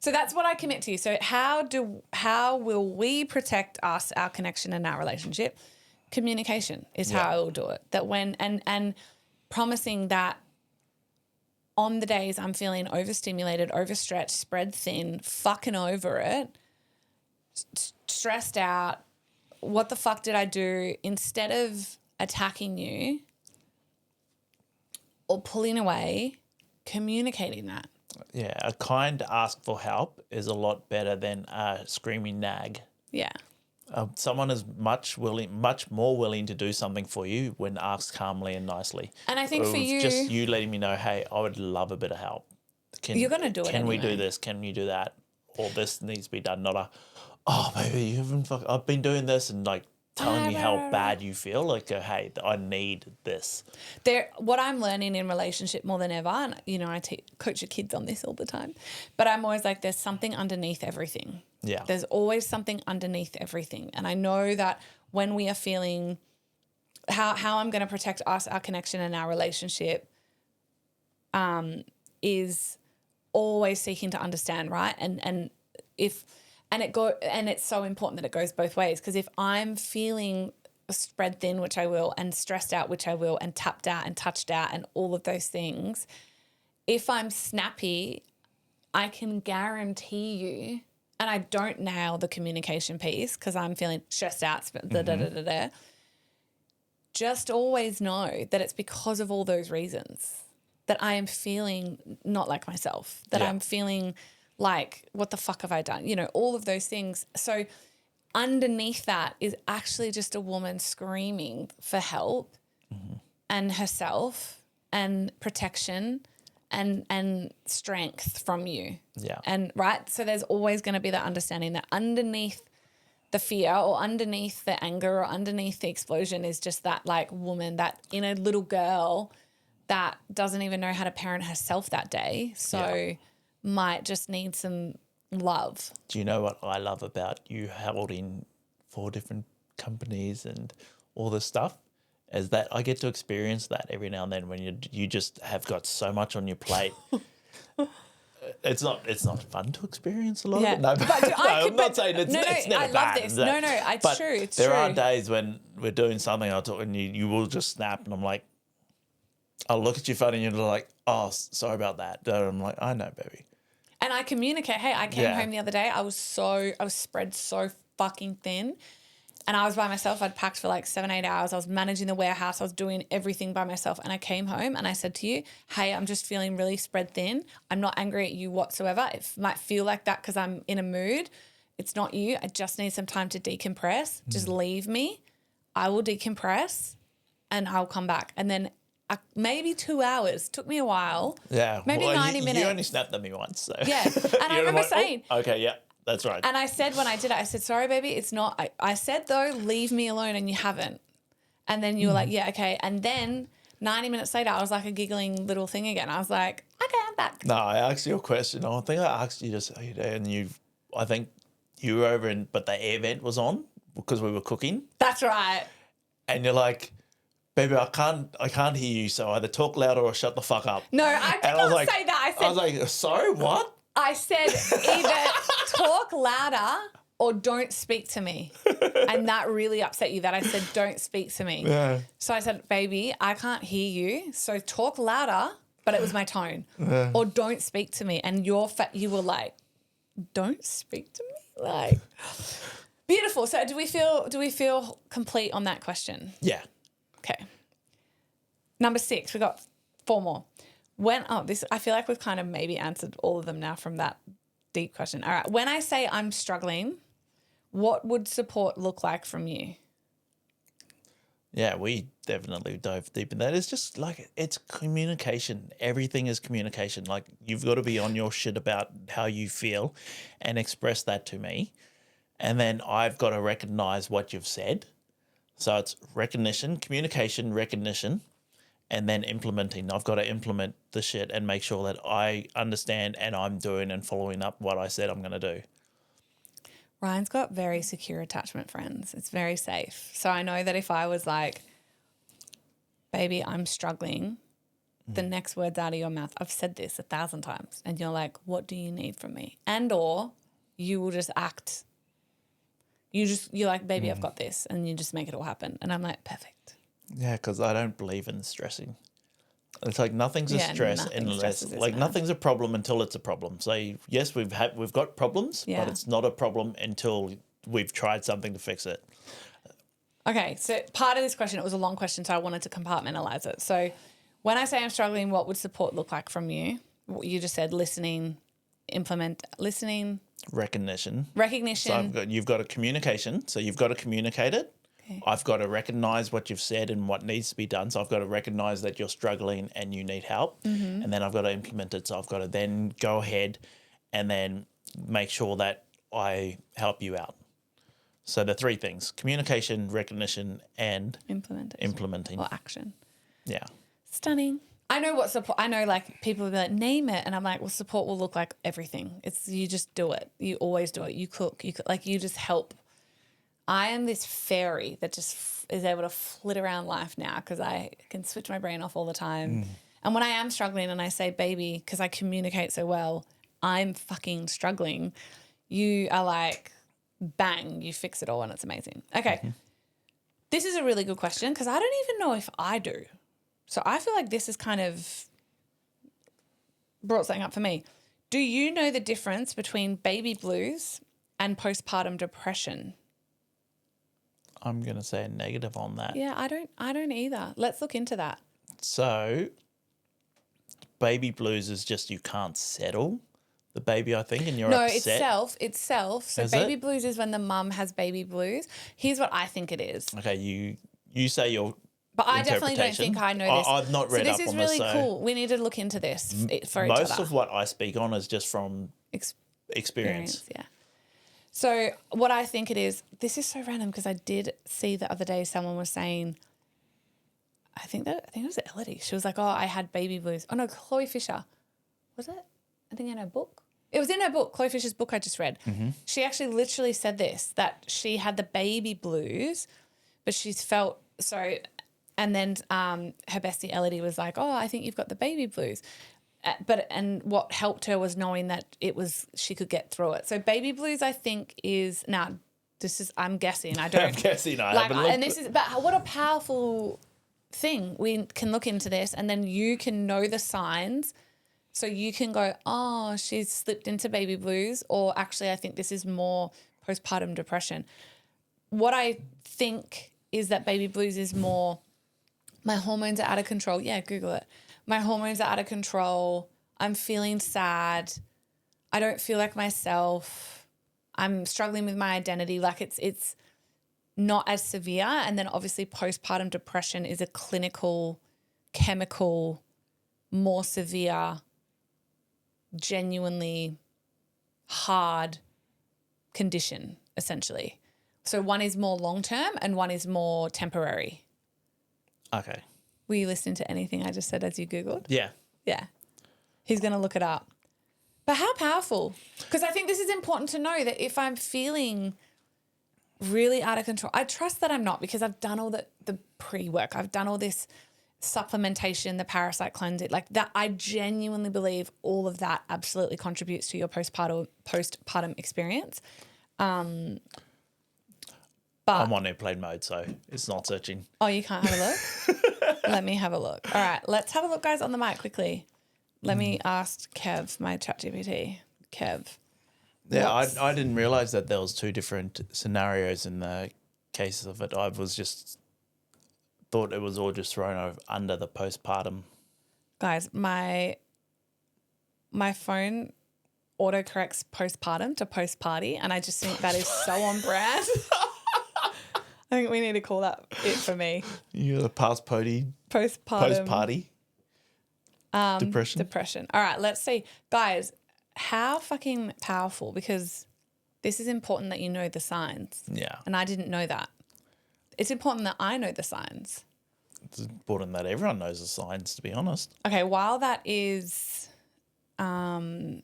So that's what I commit to. So how will we protect us, our connection and our relationship? Communication is how I will do it. That when and promising that on the days I'm feeling overstimulated, overstretched, spread thin, fucking over it, stressed out, what the fuck did I do? Instead of attacking you or pulling away, communicating that. Yeah, a kind ask for help is a lot better than a screaming nag. Yeah. Someone is much more willing to do something for you when asked calmly and nicely. And I think for you, just you letting me know, hey, I would love a bit of help. You're gonna do it Can we do anyway. this? Can you do that? Or this needs to be done. Not a, oh, maybe you haven't. I've been doing this, and like telling me how bad you feel. Like, hey, I need this. What I'm learning in relationship more than ever, and you know, I coach your kids on this all the time, but I'm always like, there's something underneath everything. Yeah. There's always something underneath everything. And I know that when we are feeling how I'm going to protect us, our connection and our relationship is always seeking to understand, right? And it's so important that it goes both ways, because if I'm feeling spread thin, which I will, and stressed out, which I will, and tapped out and touched out and all of those things, if I'm snappy, I can guarantee you, and I don't nail the communication piece because I'm feeling stressed out, just always know that it's because of all those reasons that I am feeling not like myself, that I'm feeling like, what the fuck have I done? You know, all of those things. So underneath that is actually just a woman screaming for help and herself and protection and strength from you. Yeah. And right. So there's always going to be that understanding that underneath the fear or underneath the anger or underneath the explosion is just that like woman, that inner little girl that doesn't even know how to parent herself that day. So might just need some love. Do you know what I love about you holding 4 different companies and all this stuff? Is that I get to experience that every now and then when you just have got so much on your plate. It's not fun to experience a lot of it. No, I'm not saying it's never I bad. love this. No, it's true. It's there true. are days when we're doing something and you will just snap, and I'm like, I'll look at you funny and you're like, oh, sorry about that. And I'm like, I know, baby. And I communicate. Hey, I came home the other day. I was spread so fucking thin. And I was by myself. I'd packed for like 7-8 hours. I was managing the warehouse. I was doing everything by myself. And I came home and I said to you, hey, I'm just feeling really spread thin. I'm not angry at you whatsoever. It might feel like that because I'm in a mood. It's not you. I just need some time to decompress. Just leave me. I will decompress and I'll come back. And then maybe 2 hours. Took me a while. Yeah. Maybe 90 minutes. You only snapped at me once. So. Yeah. And I remember saying. Okay, yeah. That's right. And I said when I did it, I said, sorry, baby, it's not. I said, though, leave me alone, and you haven't. And then you were like, yeah, okay. And then 90 minutes later, I was like a giggling little thing again. I was like, okay, I'm back. No, I asked you a question. I think I asked you just, and I think you were over but the air vent was on because we were cooking. That's right. And you're like, baby, I can't hear you, so either talk louder or shut the fuck up. No, I did not say that. I was like, sorry, what? I said either talk louder or don't speak to me. And that really upset you that I said don't speak to me. Yeah. So I said, baby, I can't hear you, so talk louder, but it was my tone. Yeah. Or don't speak to me. And you were like, don't speak to me? Like, beautiful. So do we feel complete on that question? Yeah. Okay. Number 6, we got 4 more. I feel like we've kind of maybe answered all of them now from that deep question. All right. When I say I'm struggling, what would support look like from you? Yeah, we definitely dove deep in that. It's just like, it's communication. Everything is communication. Like, you've got to be on your shit about how you feel and express that to me. And then I've got to recognize what you've said. So it's communication, recognition, and then implementing. I've got to implement the shit and make sure that I understand and I'm doing and following up what I said I'm going to do. Ryan's got very secure attachment friends. It's very safe. So I know that if I was like, baby, I'm struggling, the next words out of your mouth, I've said this 1,000 times, and you're like, what do you need from me? And or you will just act. You're like, baby, I've got this, and you just make it all happen. And I'm like, perfect. Yeah, because I don't believe in stressing. It's like nothing's a stress unless, like, nothing's a problem until it's a problem. So yes, we've got problems, but it's not a problem until we've tried something to fix it. Okay, so part of this question, it was a long question, so I wanted to compartmentalize it. So when I say I'm struggling, what would support look like from you? What you just said, listening, recognition. So you've got a communication, so you've got to communicate it. Okay. I've got to recognize what you've said and what needs to be done. So I've got to recognize that you're struggling and you need help. Mm-hmm. And then I've got to implement it. So I've got to then go ahead and then make sure that I help you out. So the 3 things: communication, recognition, and implementing. Or action. Yeah. Stunning. I know what support, I know like people will be like, name it. And I'm like, well, support will look like everything. It's, you just do it. You always do it. You cook, like you just help. I am this fairy that just is able to flit around life now because I can switch my brain off all the time. And when I am struggling and I say, baby, because I communicate so well, I'm fucking struggling, you are like, bang, you fix it all and it's amazing. Okay. Mm-hmm. This is a really good question because I don't even know if I do. So I feel like this has kind of brought something up for me. Do you know the difference between baby blues and postpartum depression? I'm going to say a negative on that. Yeah, I don't either. Let's look into that. So baby blues is just you can't settle the baby, I think, and you're upset. No, it's self. So is baby blues is when the mum has baby blues. Here's what I think it is. Okay, you say your But I definitely don't think I know this. I've not read up on this. So this is really cool. We need to look into this for each other. Most of what I speak on is just from experience. Yeah. So what I think it is, this is so random because I did see the other day someone was saying, I think it was Elodie. She was like, oh, I had baby blues. Oh, no, Chloe Fisher. Was it? I think in her book. It was in her book, Chloe Fisher's book I just read. Mm-hmm. She actually literally said this, that she had the baby blues, but she's felt so. And then her bestie Elodie was like, oh, I think you've got the baby blues. And what helped her was knowing that she could get through it. So baby blues, I think, is I'm guessing. I don't. I'm guessing. I haven't looked. But what a powerful thing. We can look into this, and then you can know the signs, so you can go, oh, she's slipped into baby blues, or actually, I think this is more postpartum depression. What I think is that baby blues is more, my hormones are out of control. Yeah, Google it. My hormones are out of control. I'm feeling sad. I don't feel like myself. I'm struggling with my identity. Like it's not as severe. And then obviously postpartum depression is a clinical, chemical, more severe, genuinely hard condition, essentially. So one is more long-term and one is more temporary. Okay. Were you listening to anything I just said as you Googled? Yeah. Yeah. He's going to look it up. But how powerful? Because I think this is important to know that if I'm feeling really out of control. I trust that I'm not because I've done all the pre-work. I've done all this supplementation, the parasite cleansing, like that. I genuinely believe all of that absolutely contributes to your postpartum experience. But I'm on airplane mode, so it's not searching. Oh, you can't have a look? Let me have a look. All right, let's have a look, guys, on the mic quickly. Let me ask Kev, my ChatGPT. Kev. Yeah, I didn't realise that there was two different scenarios in the case of it. I was just thought it was all just thrown over under the postpartum. Guys, my phone autocorrects postpartum to post-party, and I just think that is so on brand. I think we need to call that it for me. You're the postparty. Depression. All right, let's see. Guys, how fucking powerful, because this is important that you know the signs. Yeah. And I didn't know that. It's important that I know the signs. It's important that everyone knows the signs, to be honest. Okay, while that is doing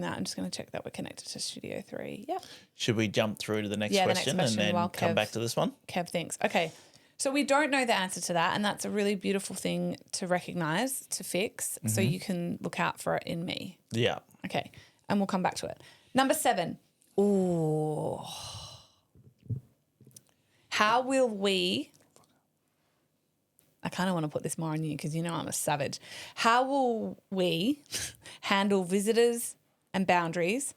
that, I'm just going to check that we're connected to Studio 3. Yep. Should we jump through to the next question and then come back to this one? Kev thinks. Okay, so we don't know the answer to that, and that's a really beautiful thing to recognise, to fix, so you can look out for it in me. Yeah. Okay, and we'll come back to it. Number 7. Ooh. How will we... I kind of want to put this more on you because you know I'm a savage. How will we handle visitors and boundaries?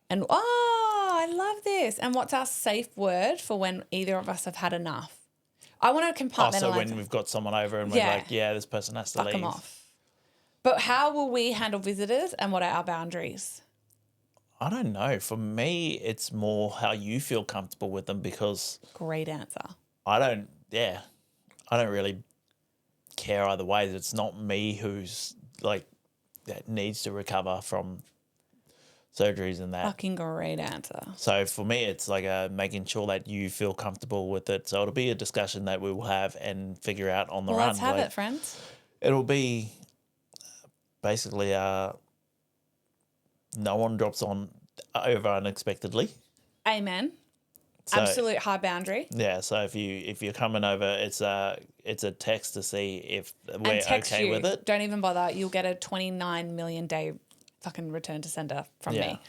And, I love this. And what's our safe word for when either of us have had enough? I want to compartmentalize. So when we've got someone over and we're like, this person has to fuck leave. them off. But how will we handle visitors and what are our boundaries? I don't know. For me, it's more how you feel comfortable with them because... Great answer. I don't really care either way. It's not me who's like that needs to recover from surgeries and that. Fucking great answer. So for me, it's like making sure that you feel comfortable with it. So it'll be a discussion that we will have and figure out on the run. Let's have it, friends. It'll be basically no one drops on over unexpectedly. Amen. So, absolute high boundary. Yeah, so if you're coming over, it's a text to see if we're okay with it. Don't even bother. You'll get a 29 million day fucking return to sender from me.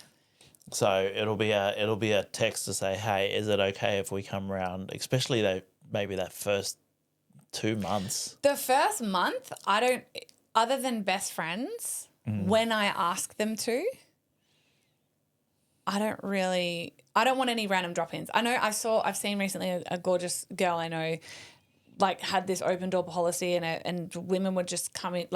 So it'll be a text to say, hey, is it okay if we come around? Especially maybe that first 2 months. The first month, I don't. Other than best friends, when I ask them to, I don't want any random drop-ins. I know I've seen recently a gorgeous girl I know like had this open door policy and women would just coming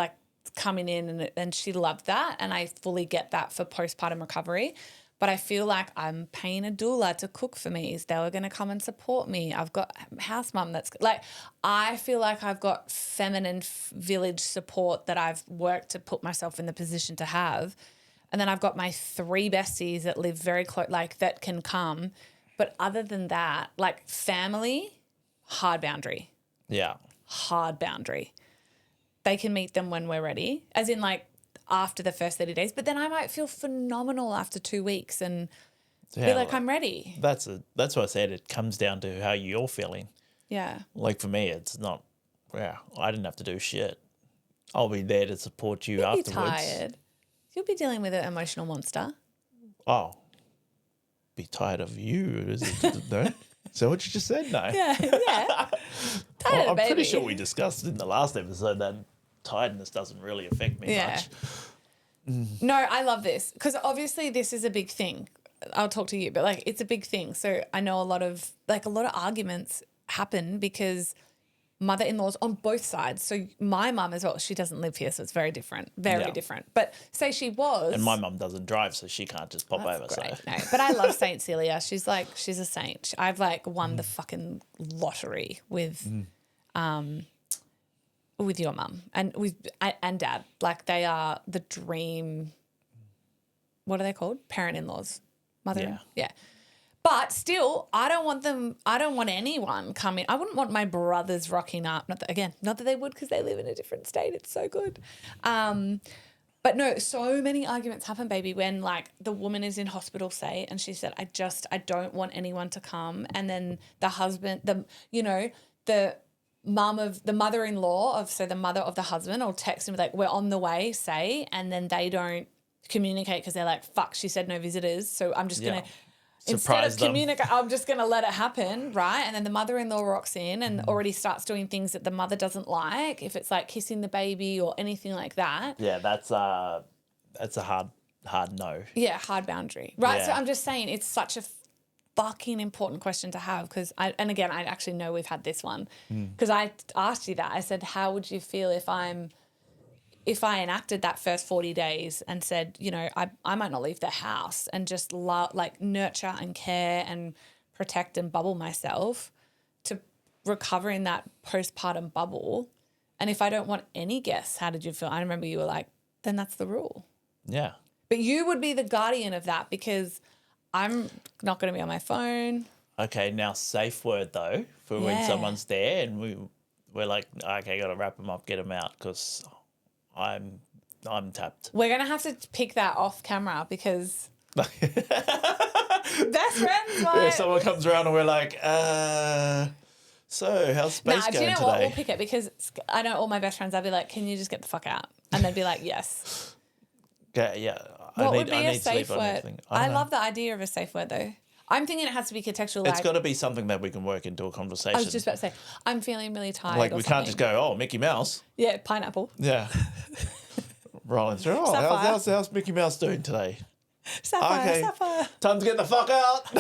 in and she loved that, and I fully get that for postpartum recovery. But I feel like I'm paying a doula to cook for me. They were going to come and support me. I've got house mum that's like, I feel like I've got feminine village support that I've worked to put myself in the position to have. And then I've got my 3 besties that live very close, like that can come. But other than that, like family, hard boundary. Yeah. Hard boundary. They can meet them when we're ready, as in like after the first 30 days. But then I might feel phenomenal after 2 weeks and be like, I'm ready. That's what I said. It comes down to how you're feeling. Yeah. Like for me, it's not, I didn't have to do shit. I'll be there to support you afterwards. You'll be tired. You'll be dealing with an emotional monster. Oh, be tired of you. Is it, no? Is that what you just said? No. Yeah. Well, I'm pretty sure we discussed in the last episode that tiredness doesn't really affect me much. No, I love this because obviously this is a big thing. I'll talk to you, but like it's a big thing. So I know a lot of arguments happen because mother-in-laws on both sides. So my mum as well, she doesn't live here, so it's very different, different. But say she was. And my mum doesn't drive, so she can't just pop over. Great. So. No, but I love Saint Celia. She's a saint. I've won the fucking lottery with your mum and dad. Like they are the dream. What are they called? Parent-in-laws. Mother. Yeah. But still, I don't want anyone coming. I wouldn't want my brothers rocking up. Not that they would because they live in a different state. It's so good. But no, so many arguments happen, baby, when like the woman is in hospital, say, and she said, I don't want anyone to come. And then the husband, the mother-in-law of, so the mother of the husband will text him like, we're on the way, say, and then they don't communicate because they're like, fuck, she said no visitors. So I'm just going to, instead of communicate, I'm just going to let it happen, right? And then the mother-in-law rocks in and already starts doing things that the mother doesn't like, if it's like kissing the baby or anything like that. Yeah, that's a hard no. Yeah, hard boundary. Right, so Yeah. I'm just saying it's such a fucking important question to have because I actually know we've had this one because I asked you that. I said, how would you feel if I enacted that first 40 days and said, you know, I might not leave the house and just nurture and care and protect and bubble myself to recover in that postpartum bubble. And if I don't want any guests, how did you feel? I remember you were like, then that's the rule. Yeah. But you would be the guardian of that because I'm not going to be on my phone. Okay, now safe word though for when someone's there and we're like, okay, got to wrap them up, get them out because I'm tapped. We're going to have to pick that off camera because best friends. Like, Yeah, someone comes around and we're like, so how's space going do you know today? what? We'll pick it because I know all my best friends. I'd be like, can you just get the fuck out? And they'd be like, yes. Okay, yeah. What would be I a need safe sleep on word? everything. I love the idea of a safe word though. I'm thinking it has to be contextual. It's got to be something that we can work into a conversation. I was just about to say, I'm feeling really tired. Like or we something. can't just go, oh, Mickey Mouse. Yeah, pineapple. Yeah. Rolling through. Oh, how's Mickey Mouse doing today? Sapphire. Time to get the fuck out.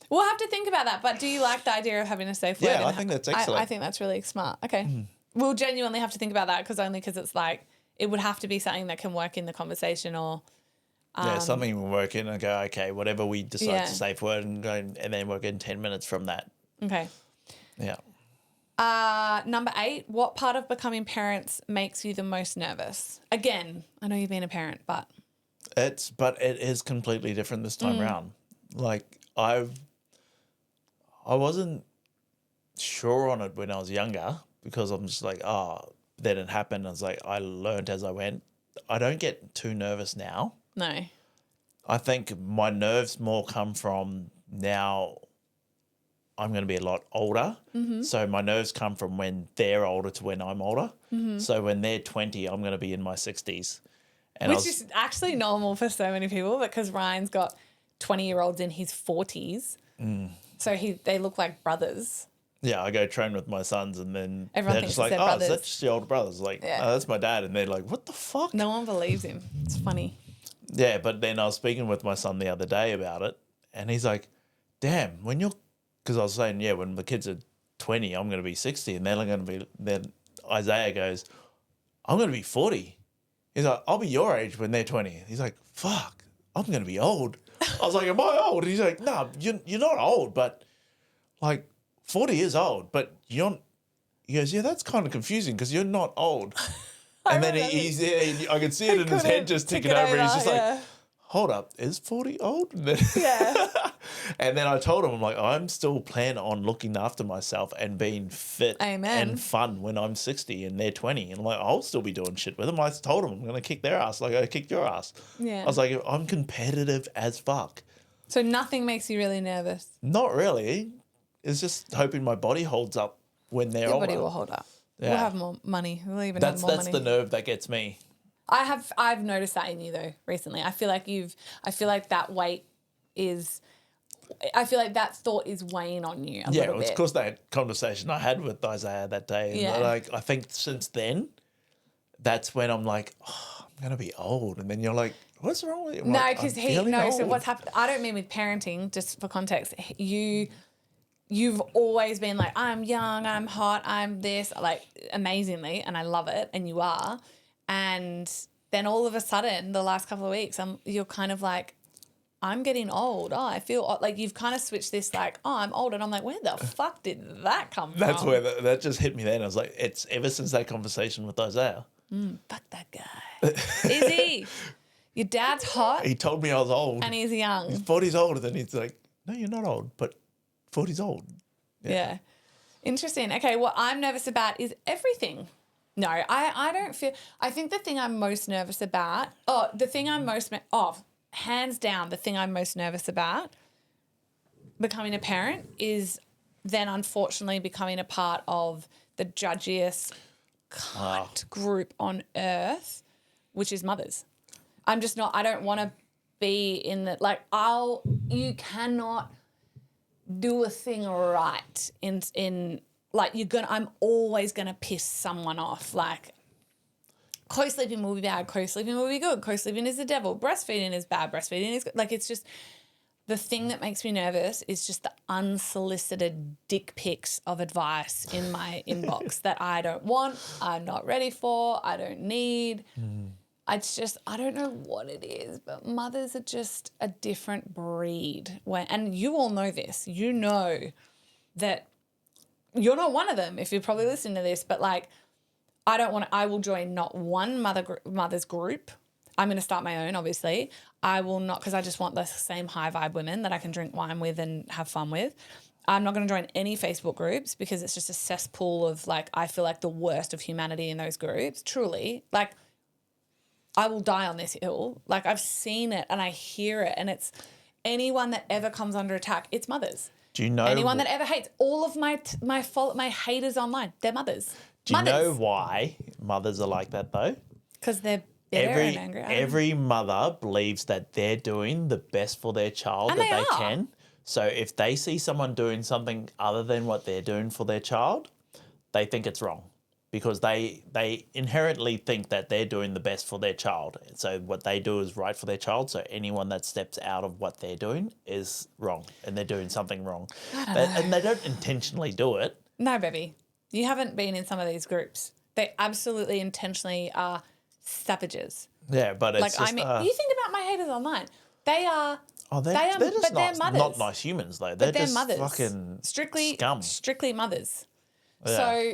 We'll have to think about that. But do you like the idea of having a safe word? Yeah, I think that's excellent. I think that's really smart. Okay. We'll genuinely have to think about that because it's like it would have to be something that can work in the conversation or something will work in and go, okay, whatever we decide to safe word and go and then work in 10 minutes from that. Okay. Yeah. Number 8, what part of becoming parents makes you the most nervous? Again, I know you've been a parent, but it is completely different this time around. Like I wasn't sure on it when I was younger because I'm just like, then it happened. I was like, I learned as I went. I don't get too nervous now. no. I think my nerves more come from now I'm going to be a lot older. Mm-hmm. So my nerves come from when they're older to when I'm older. Mm-hmm. So when they're 20, I'm going to be in my 60s. And Which is actually normal for so many people because Ryan's got 20-year-olds in his 40s. So they look like brothers. Yeah, I go train with my sons and then Everyone they're thinks just like, they're oh, brothers. that's just your older brothers. Like, oh, that's my dad. And they're like, what the fuck? No one believes him. It's funny. Yeah, but then I was speaking with my son the other day about it and he's like, damn, because I was saying, when the kids are 20, I'm going to be 60 and then Isaiah goes, I'm going to be 40. He's like, I'll be your age when they're 20. He's like, fuck, I'm going to be old. I was like, am I old? And he's like, no, you're not old, but like 40 is old, but he goes, yeah, that's kind of confusing because you're not old. And then I could see it in his head just ticking over. And he's just like, hold up, is 40 old? And then I told him, I'm like, I'm still planning on looking after myself and being fit and fun when I'm 60 and they're 20. And I'm like, I'll still be doing shit with them. I told them I'm going to kick their ass like I kicked your ass. Yeah. I was like, I'm competitive as fuck. So nothing makes you really nervous? Not really. It's just hoping my body holds up when they're older. Your body will hold up. Yeah. We'll have more money. We'll even have more money. That's the nerve that gets me. I've noticed that in you though recently. I feel like that weight is. I feel like that thought is weighing on you a little bit. It's because that conversation I had with Isaiah that day. And like, I think since then, that's when I'm like, I'm going to be old. And then you're like, what's wrong with you? I'm no, because like, so what's happened, I don't mean with parenting, just for context, you've always been like, I'm young, I'm hot, I'm this, like amazingly, and I love it, and you are. And then all of a sudden, the last couple of weeks, you're kind of like, I'm getting old. Oh, I feel old. Like you've kind of switched this like, oh, I'm old. And I'm like, where the fuck did that come from? That's where that just hit me then. I was like, it's ever since that conversation with Isaiah. Fuck that guy. Is he? Your dad's hot. He told me I was old. And he's young. His body's older than he's like, no, you're not old, but 40's old. Yeah. Interesting. Okay, what I'm nervous about is everything. No, I don't feel. I think the thing I'm most nervous about. Hands down, the thing I'm most nervous about becoming a parent is then unfortunately becoming a part of the judgiest cunt group on earth, which is mothers. I'm just not. I don't want to be in the like. You cannot do a thing right in like I'm always gonna piss someone off. Like co-sleeping will be bad, co-sleeping will be good, co-sleeping is the devil, breastfeeding is bad, breastfeeding is good. Like it's just the thing that makes me nervous is just the unsolicited dick pics of advice in my inbox that I don't want, I'm not ready for, I don't need. It's just, I don't know what it is, but mothers are just a different breed. And you all know this. You know that you're not one of them if you're probably listening to this, but like I will join not one mother's group. I'm going to start my own, obviously. I will not, because I just want the same high vibe women that I can drink wine with and have fun with. I'm not going to join any Facebook groups because it's just a cesspool of like, I feel like the worst of humanity in those groups. Truly. Like, I will die on this hill. Like I've seen it and I hear it, and it's anyone that ever comes under attack, it's mothers. Do you know anyone that ever hates all of my haters online? They're mothers. Do you know why mothers are like that though? Because they're bitter and angry. Every mother believes that they're doing the best for their child and that they are. can. So if they see someone doing something other than what they're doing for their child, they think it's wrong. Because they inherently think that they're doing the best for their child. So what they do is right for their child. So anyone that steps out of what they're doing is wrong, and they're doing something wrong. And they don't intentionally do it. No, baby. You haven't been in some of these groups. They absolutely intentionally are savages. Yeah, but it's like, just... you think about my haters online. They are... they're just not nice humans, though. They're just mothers. fucking scum. Strictly mothers. Yeah. So...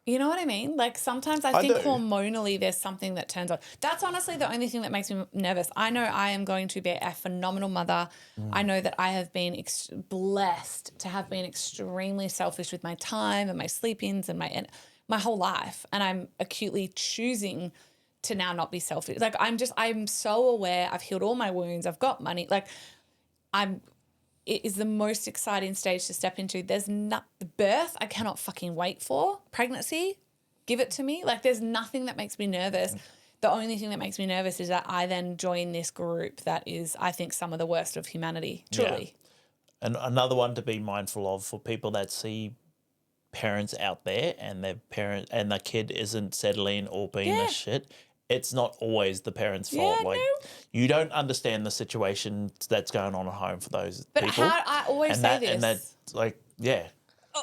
You know what I mean? Like sometimes I think hormonally there's something that turns on. That's honestly the only thing that makes me nervous. I know I am going to be a phenomenal mother. I know that I have been blessed to have been extremely selfish with my time and my sleep-ins and my whole life. And I'm acutely choosing to now not be selfish. Like I'm so aware. I've healed all my wounds. I've got money. Like it is the most exciting stage to step into. There's the birth I cannot fucking wait for. Pregnancy, give it to me. Like there's nothing that makes me nervous. The only thing that makes me nervous is that I then join this group that is, I think, some of the worst of humanity, truly. Yeah. And another one to be mindful of for people that see parents out there and the kid isn't settling or being a shit. It's not always the parents' fault. You don't understand the situation that's going on at home for those people. But I always say this. And that's like, yeah.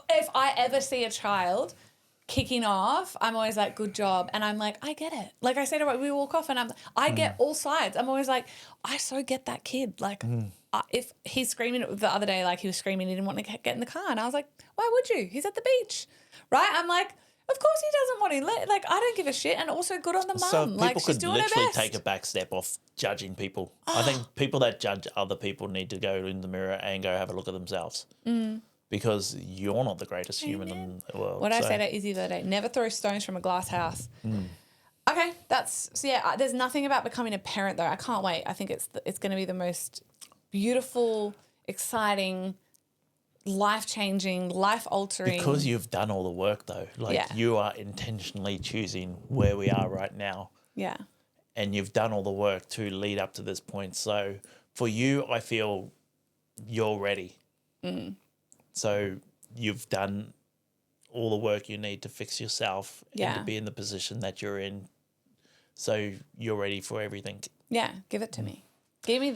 If I ever see a child kicking off, I'm always like, good job. And I'm like, I get it. Like I said, we walk off and I get all sides. I'm always like, I so get that kid. Like if he's screaming the other day, like he was screaming, he didn't want to get in the car. And I was like, why would you? He's at the beach, right? I'm like, of course he doesn't want to. Like, I don't give a shit. And also good on the mum. So people like, she's could doing her literally best. take a back step off judging people. I think people that judge other people need to go in the mirror and go have a look at themselves. Because you're not the greatest human in the world. What did I say to Izzy the other day? Never throw stones from a glass house. Okay, there's nothing about becoming a parent, though. I can't wait. I think it's going to be the most beautiful, exciting, life-changing, life-altering. Because you've done all the work, though. You are intentionally choosing where we are right now. Yeah. And you've done all the work to lead up to this point. So for you, I feel you're ready. So you've done all the work you need to fix yourself and to be in the position that you're in. So you're ready for everything. Yeah, give it to me. Give me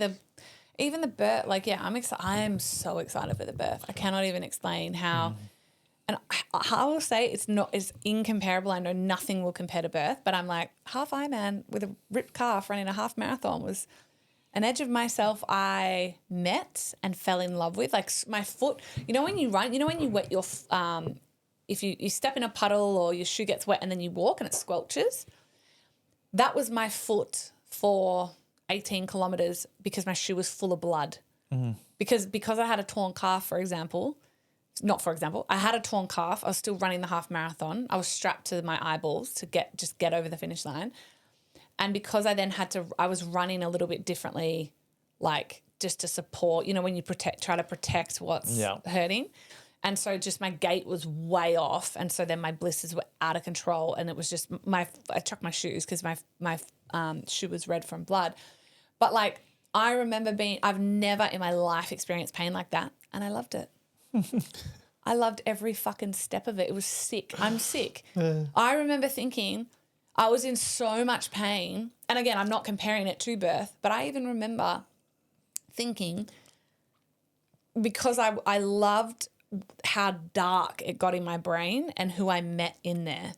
even the birth. Like, yeah, I'm so excited for the birth. I cannot even explain how. And I will say it's incomparable. I know nothing will compare to birth, but I'm like, half Ironman with a ripped calf running a half marathon was an edge of myself I met and fell in love with. Like my foot, you know when you run, you know when you wet your, if you step in a puddle or your shoe gets wet and then you walk and it squelches, that was my foot for 18 kilometres because my shoe was full of blood. Because I had a torn calf, for example, not for example, I had a torn calf. I was still running the half marathon. I was strapped to my eyeballs to get over the finish line. And because I then I was running a little bit differently, like just to support, when you try to protect what's hurting. And so just my gait was way off. And so then my blisters were out of control. And it was just I chucked my shoes because my shoe was red from blood. But like, I remember I've never in my life experienced pain like that. And I loved it. I loved every fucking step of it. It was sick. I'm sick. I remember thinking I was in so much pain. And again, I'm not comparing it to birth, but I even remember thinking, because I loved how dark it got in my brain and who I met in there.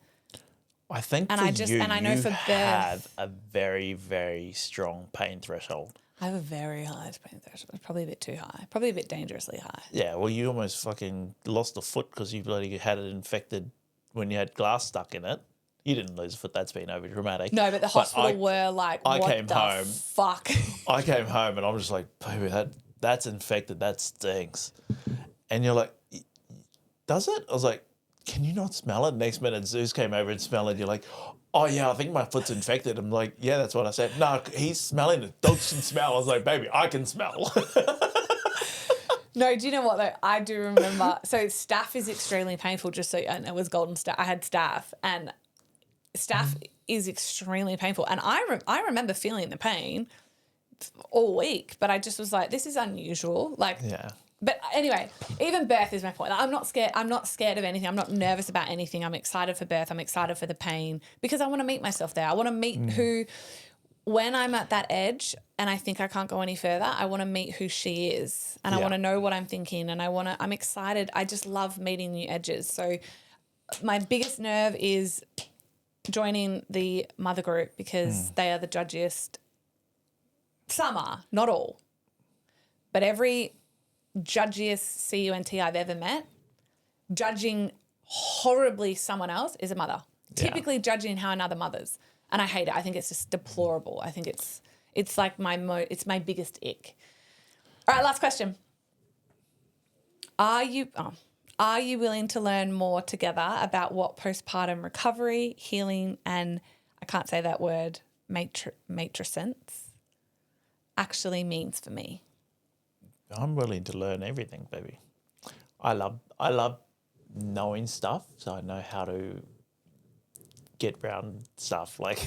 I think and for I just you, and I know you for birth, have a very, very strong pain threshold. I have a very high pain threshold. Probably a bit too high. Probably a bit dangerously high. Yeah, well, you almost fucking lost a foot because you bloody had it infected when you had glass stuck in it. You didn't lose a foot. That's been over dramatic. No, but the hospital were like, I what came the home, fuck? I came home and I'm just like, baby, that's infected. That stinks. And you're like, does it? I was like, can you not smell it? Next minute, Zeus came over and smelled it. You're like, oh, yeah, I think my foot's infected. I'm like, yeah, that's what I said. No, he's smelling it. Dogs can smell. I was like, baby, I can smell. No, do you know what, though? I do remember. So staph is extremely painful, and it was golden staph. I had staph, and staph is extremely painful. And I remember feeling the pain all week, but I just was like, this is unusual. Like, yeah. But anyway, even birth is my point. Like, I'm not scared. I'm not scared of anything. I'm not nervous about anything. I'm excited for birth. I'm excited for the pain because I want to meet myself there. I want to meet when I'm at that edge and I think I can't go any further, I want to meet who she is and I want to know what I'm thinking and I'm excited. I just love meeting new edges. So my biggest nerve is joining the mother group because they are the judgiest. Some are, not all. But every judgiest CUNT I've ever met, judging horribly someone else is a mother. Yeah. Typically judging how another mother's. And I hate it. I think it's just deplorable. I think it's like it's my biggest ick. All right, last question. Are you willing to learn more together about what postpartum recovery, healing, and I can't say that word, matrescence actually means for me? I'm willing to learn everything, baby. I love knowing stuff, so I know how to get around stuff. Like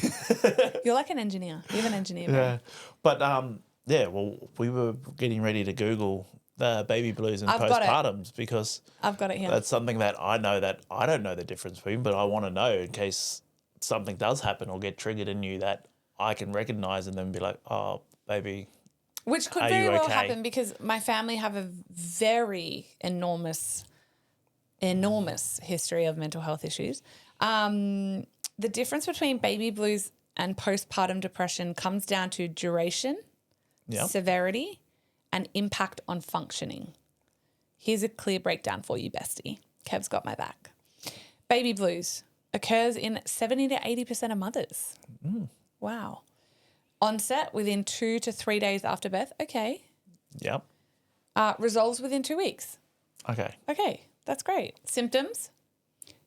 you're like an engineer. You're an engineer. Yeah, but well, we were getting ready to Google the baby blues and postpartums because I've got it here. That's something that I know that I don't know the difference between, but I want to know in case something does happen or get triggered in you that I can recognize and then be like, oh, baby. Which could very well happen because my family have a very enormous history of mental health issues. The difference between baby blues and postpartum depression comes down to duration, severity, and impact on functioning. Here's a clear breakdown for you, bestie. Kev's got my back. Baby blues occurs in 70 to 80% of mothers. Wow. Onset within 2 to 3 days after birth. Okay. Yep. Resolves within 2 weeks. Okay, that's great. Symptoms,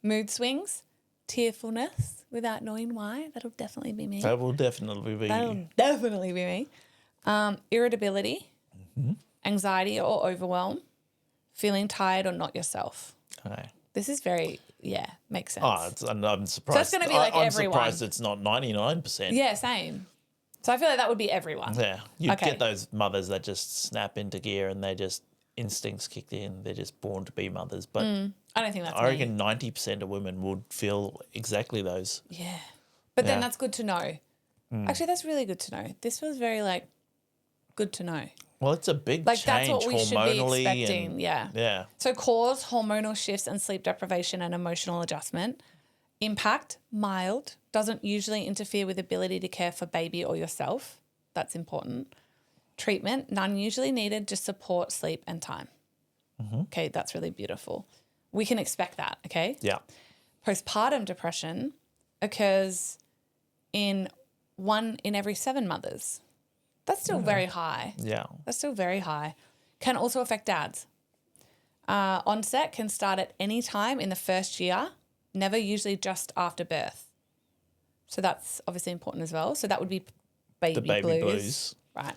mood swings, tearfulness without knowing why. That'll definitely be me. That will definitely be me. Irritability, anxiety or overwhelm, feeling tired or not yourself. Okay. This is very, makes sense. I'm surprised. So it's going to be like everyone. I'm surprised it's not 99%. Yeah, same. So I feel like that would be everyone. Yeah. You get those mothers that just snap into gear and they just instincts kicked in. They're just born to be mothers. But I don't think that's I reckon 90% of women would feel exactly those. Yeah. But then that's good to know. Actually, that's really good to know. This feels very good to know. Well, it's a big like change that's what we should be expecting. And, yeah. So cause, hormonal shifts and sleep deprivation and emotional adjustment. Impact, mild, doesn't usually interfere with ability to care for baby or yourself. That's important. Treatment, none usually needed, just support, sleep and time. Okay, that's really beautiful. We can expect that, okay? Yeah. Postpartum depression occurs in 1 in every 7 mothers. That's still very high. Yeah. That's still very high. Can also affect dads. Onset can start at any time in the first year, never usually just after birth. So that's obviously important as well. So that would be The baby blues. Right.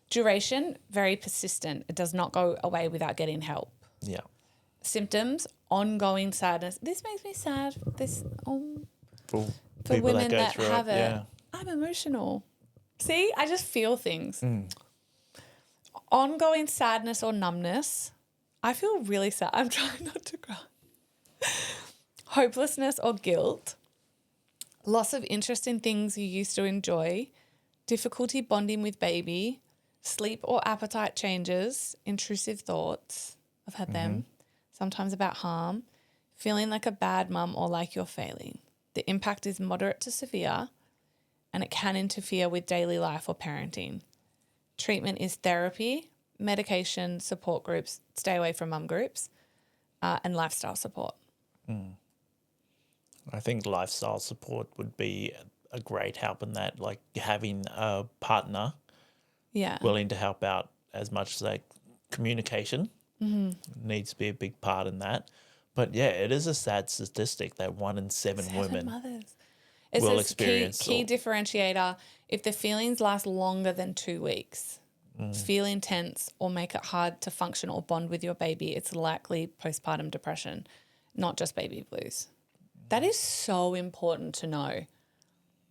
Duration, very persistent. It does not go away without getting help. Yeah. Symptoms, ongoing sadness. This makes me sad. For For people women that go that through have it, it. yeah. I'm emotional. See, I just feel things. Ongoing sadness or numbness. I feel really sad. I'm trying not to cry. Hopelessness or guilt. Loss of interest in things you used to enjoy. Difficulty bonding with baby. Sleep or appetite changes. Intrusive thoughts. I've had them. Sometimes about harm. Feeling like a bad mum or like you're failing. The impact is moderate to severe and it can interfere with daily life or parenting. Treatment is therapy, medication, support groups, stay away from mum groups, and lifestyle support. I think lifestyle support would be a great help in that, like having a partner Yeah. willing to help out as much as communication needs to be a big part in that. But yeah, it is a sad statistic that 1 in 7 women mothers. It will says experience key differentiator, if the feelings last longer than 2 weeks, feel intense or make it hard to function or bond with your baby, it's likely postpartum depression, not just baby blues. That is so important to know.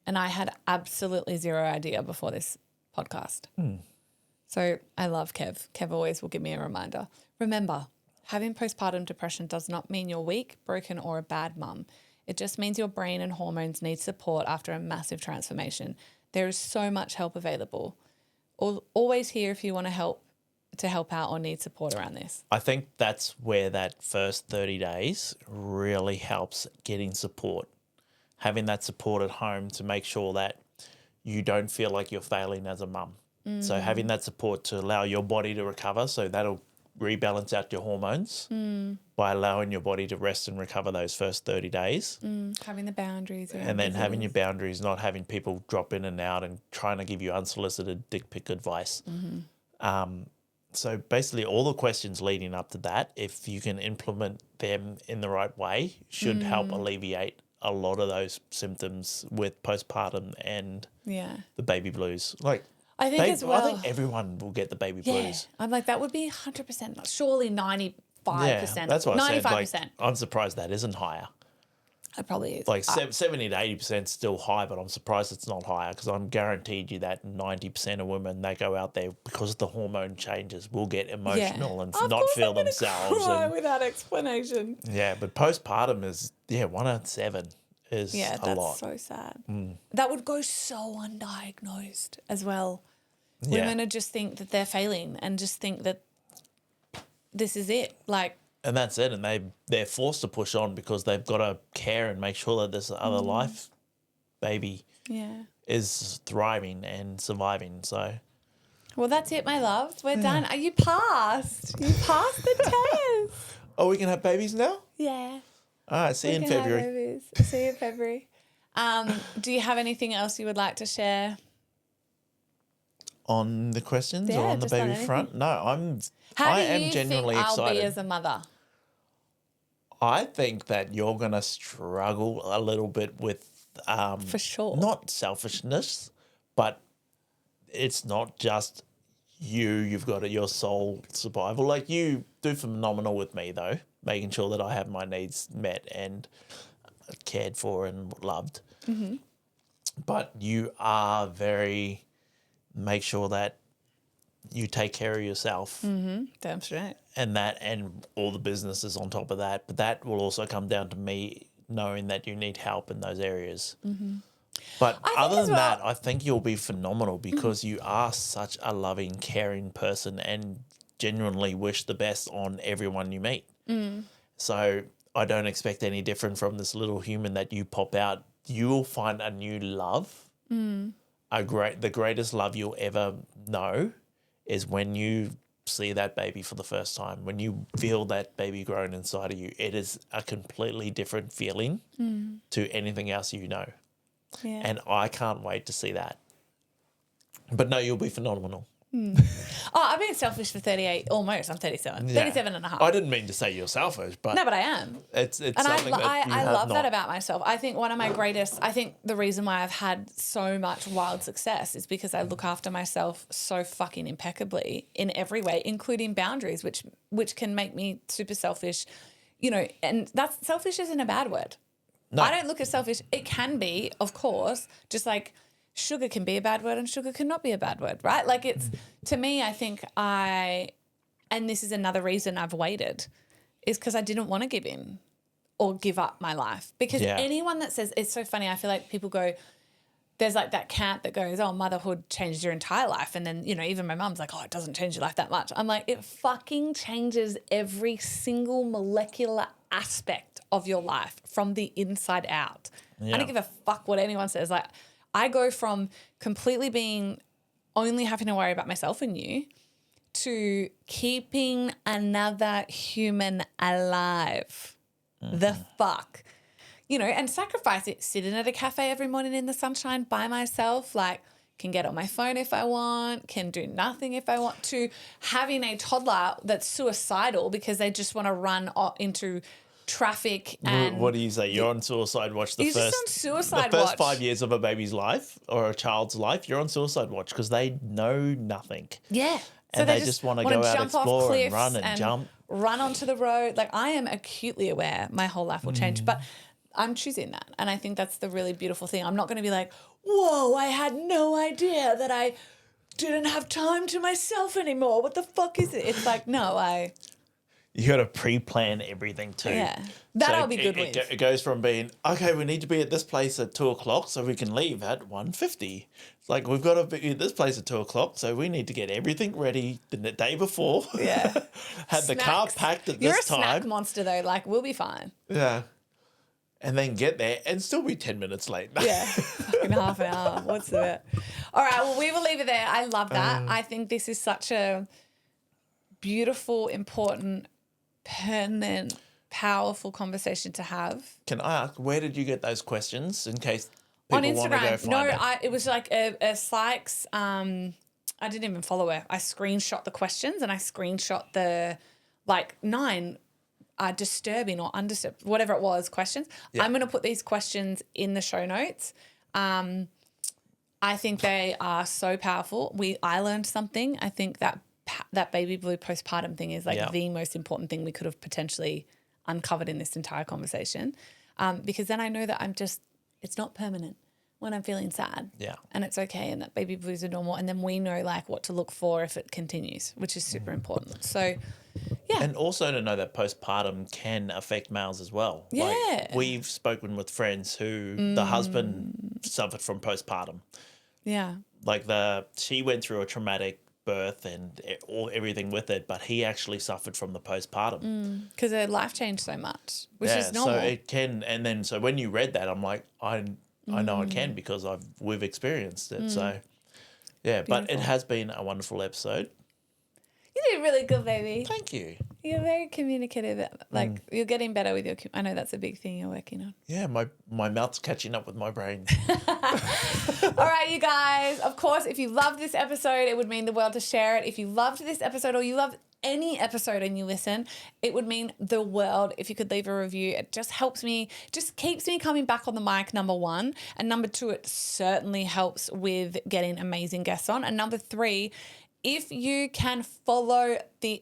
And I had absolutely zero idea before this podcast. So I love Kev. Kev always will give me a reminder. Remember, having postpartum depression does not mean you're weak, broken, or a bad mum. It just means your brain and hormones need support after a massive transformation. There is so much help available. Always here if you want to help out or need support around this. I think that's where that first 30 days really helps getting support. Having that support at home to make sure that you don't feel like you're failing as a mum. So having that support to allow your body to recover, so that'll rebalance out your hormones by allowing your body to rest and recover those first 30 days. Having the boundaries. And then having your boundaries, not having people drop in and out and trying to give you unsolicited dick pic advice. So basically all the questions leading up to that, if you can implement them in the right way, should help alleviate a lot of those symptoms with postpartum and the baby blues. Like, I think as well. I think everyone will get the baby blues. I'm like, that would be 100%, surely 95%. Yeah, that's what I said. 95%. Like, I'm surprised that isn't higher. It probably is. Like 70 to 80% still high, but I'm surprised it's not higher because I'm guaranteed you that 90% of women, they go out there because of the hormone changes, will get emotional and not feel themselves. Cry without explanation. Yeah, but postpartum is, 1 out of 7 is a lot. Yeah, that's so sad. That would go so undiagnosed as well. Yeah. Women would just think that they're failing and just think that this is it. Like, and that's it. And they're forced to push on because they've got to care and make sure that this other life baby is thriving and surviving. So, well, that's it, my love. We're done. Are you passed? You passed the test. Oh, we can have babies now? Yeah. All right, see you in February. See you in February. Do you have anything else you would like to share? On the questions or on the just on baby anything. front? No, I am genuinely I'll excited. be as a mother? I think that you're going to struggle a little bit with For sure. not selfishness, but it's not just you've got your soul survival. Like, you do phenomenal with me though, making sure that I have my needs met and cared for and loved. But you are very, make sure that you take care of yourself. Damn straight. And all the business is on top of that. But that will also come down to me knowing that you need help in those areas. But other than that, I think you'll be phenomenal because you are such a loving, caring person and genuinely wish the best on everyone you meet. So I don't expect any different from this little human that you pop out. You will find a new love. The greatest love you'll ever know is when you see that baby for the first time, when you feel that baby growing inside of you. It is a completely different feeling to anything else you know. Yeah. And I can't wait to see that. But no, you'll be phenomenal. Oh, I've been selfish for 38, almost. I'm 37. Yeah. 37 and a half. I didn't mean to say you're selfish, but No, but I am. it's And something that you I have love not. that about myself. I think I think the reason why I've had so much wild success is because I look after myself so fucking impeccably in every way, including boundaries, which can make me super selfish, and that's selfish isn't a bad word. No. I don't look at selfish. It can be, of course, just like sugar can be a bad word and sugar cannot be a bad word, right? Like to me, I think and this is another reason I've waited, is because I didn't want to give in or give up my life. Because anyone that says, it's so funny, I feel like people go, there's like that camp that goes, oh, motherhood changed your entire life. And then, even my mum's like, oh, it doesn't change your life that much. I'm like, it fucking changes every single molecular aspect of your life from the inside out. Yeah. I don't give a fuck what anyone says. Like, I go from completely being only having to worry about myself and you to keeping another human alive. The fuck. And sacrifice it, sitting at a cafe every morning in the sunshine by myself, like can get on my phone if I want, can do nothing if I want to, having a toddler that's suicidal because they just want to run into traffic. And what do you say? You're on suicide watch the first 5 years of a baby's life or a child's life. You're on suicide watch because they know nothing. Yeah. And they just want to go out, explore and run and jump. Run onto the road. Like, I am acutely aware my whole life will change, but I'm choosing that. And I think that's the really beautiful thing. I'm not going to be like, whoa, I had no idea that I didn't have time to myself anymore. What the fuck is it? It's like, no, You got to pre-plan everything too. Yeah. That I'll be good with. It goes from being, okay, we need to be at this place at 2:00 so we can leave at 1:50. It's like, we've got to be at this place at 2:00, so we need to get everything ready the day before. Yeah. Have the car packed at You're this time. You're a snack monster though. Like, we'll be fine. Yeah. And then get there and still be 10 minutes late. Yeah. Fucking half an hour. What's the bit? All right. Well, we will leave it there. I love that. I think this is such a beautiful, important, permanent, powerful conversation to have. Can I ask, where did you get those questions in case on people want to go Instagram? find it? It was like a Sykes. I didn't even follow her. I screenshot the questions and I screenshot the 9 disturbing or undisturbed, whatever it was, questions. Yeah. I'm going to put these questions in the show notes. I think they are so powerful. I learned something. I think that baby blue postpartum thing is the most important thing we could have potentially uncovered in this entire conversation. Because then I know that it's not permanent when I'm feeling sad. Yeah. And it's okay, and that baby blues are normal. And then we know what to look for if it continues, which is super important. So, yeah. And also to know that postpartum can affect males as well. Yeah. We've spoken with friends who the husband suffered from postpartum. Yeah. She went through a traumatic birth and everything with it, but he actually suffered from the postpartum. Because their life changed so much, which is normal. So it can, and then so when you read that, I'm like, I know it can because we've experienced it. So, yeah, beautiful. But it has been a wonderful episode. You did really good, baby. Thank you. You're very communicative. You're getting better with I know that's a big thing you're working on. Yeah, my mouth's catching up with my brain. All right, you guys. Of course, if you loved this episode, it would mean the world to share it. If you loved this episode or you loved any episode and you listen, it would mean the world if you could leave a review. It just helps me, just keeps me coming back on the mic, number one. And number two, it certainly helps with getting amazing guests on. And number three, if you can follow the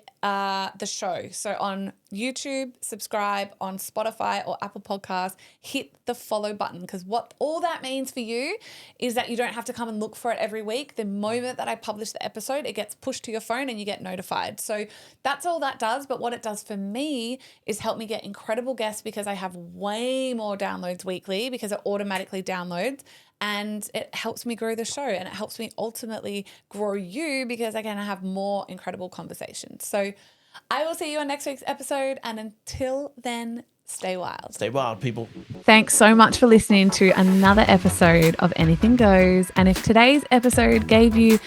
show, so on YouTube, subscribe, on Spotify or Apple Podcasts, hit the follow button, because what all that means for you is that you don't have to come and look for it every week. The moment that I publish the episode, it gets pushed to your phone and you get notified. So that's all that does. But what it does for me is help me get incredible guests, because I have way more downloads weekly because it automatically downloads. And it helps me grow the show, and it helps me ultimately grow you, because I can have more incredible conversations. So I will see you on next week's episode. And until then, stay wild. Stay wild, people. Thanks so much for listening to another episode of Anything Goes. And if today's episode gave you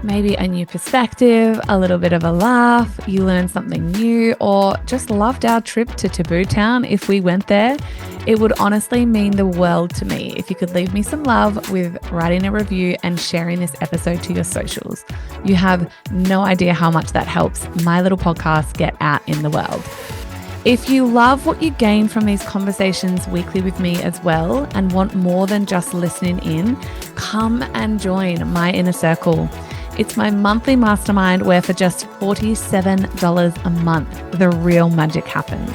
maybe a new perspective, a little bit of a laugh, you learned something new, or just loved our trip to Taboo Town if we went there, it would honestly mean the world to me if you could leave me some love with writing a review and sharing this episode to your socials. You have no idea how much that helps my little podcast get out in the world. If you love what you gain from these conversations weekly with me as well and want more than just listening in, come and join my inner circle. It's my monthly mastermind where for just $47 a month, the real magic happens.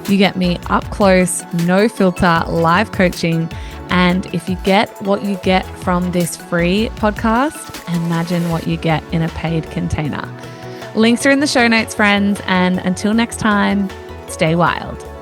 You get me up close, no filter, live coaching. And if you get what you get from this free podcast, imagine what you get in a paid container. Links are in the show notes, friends. And until next time, stay wild.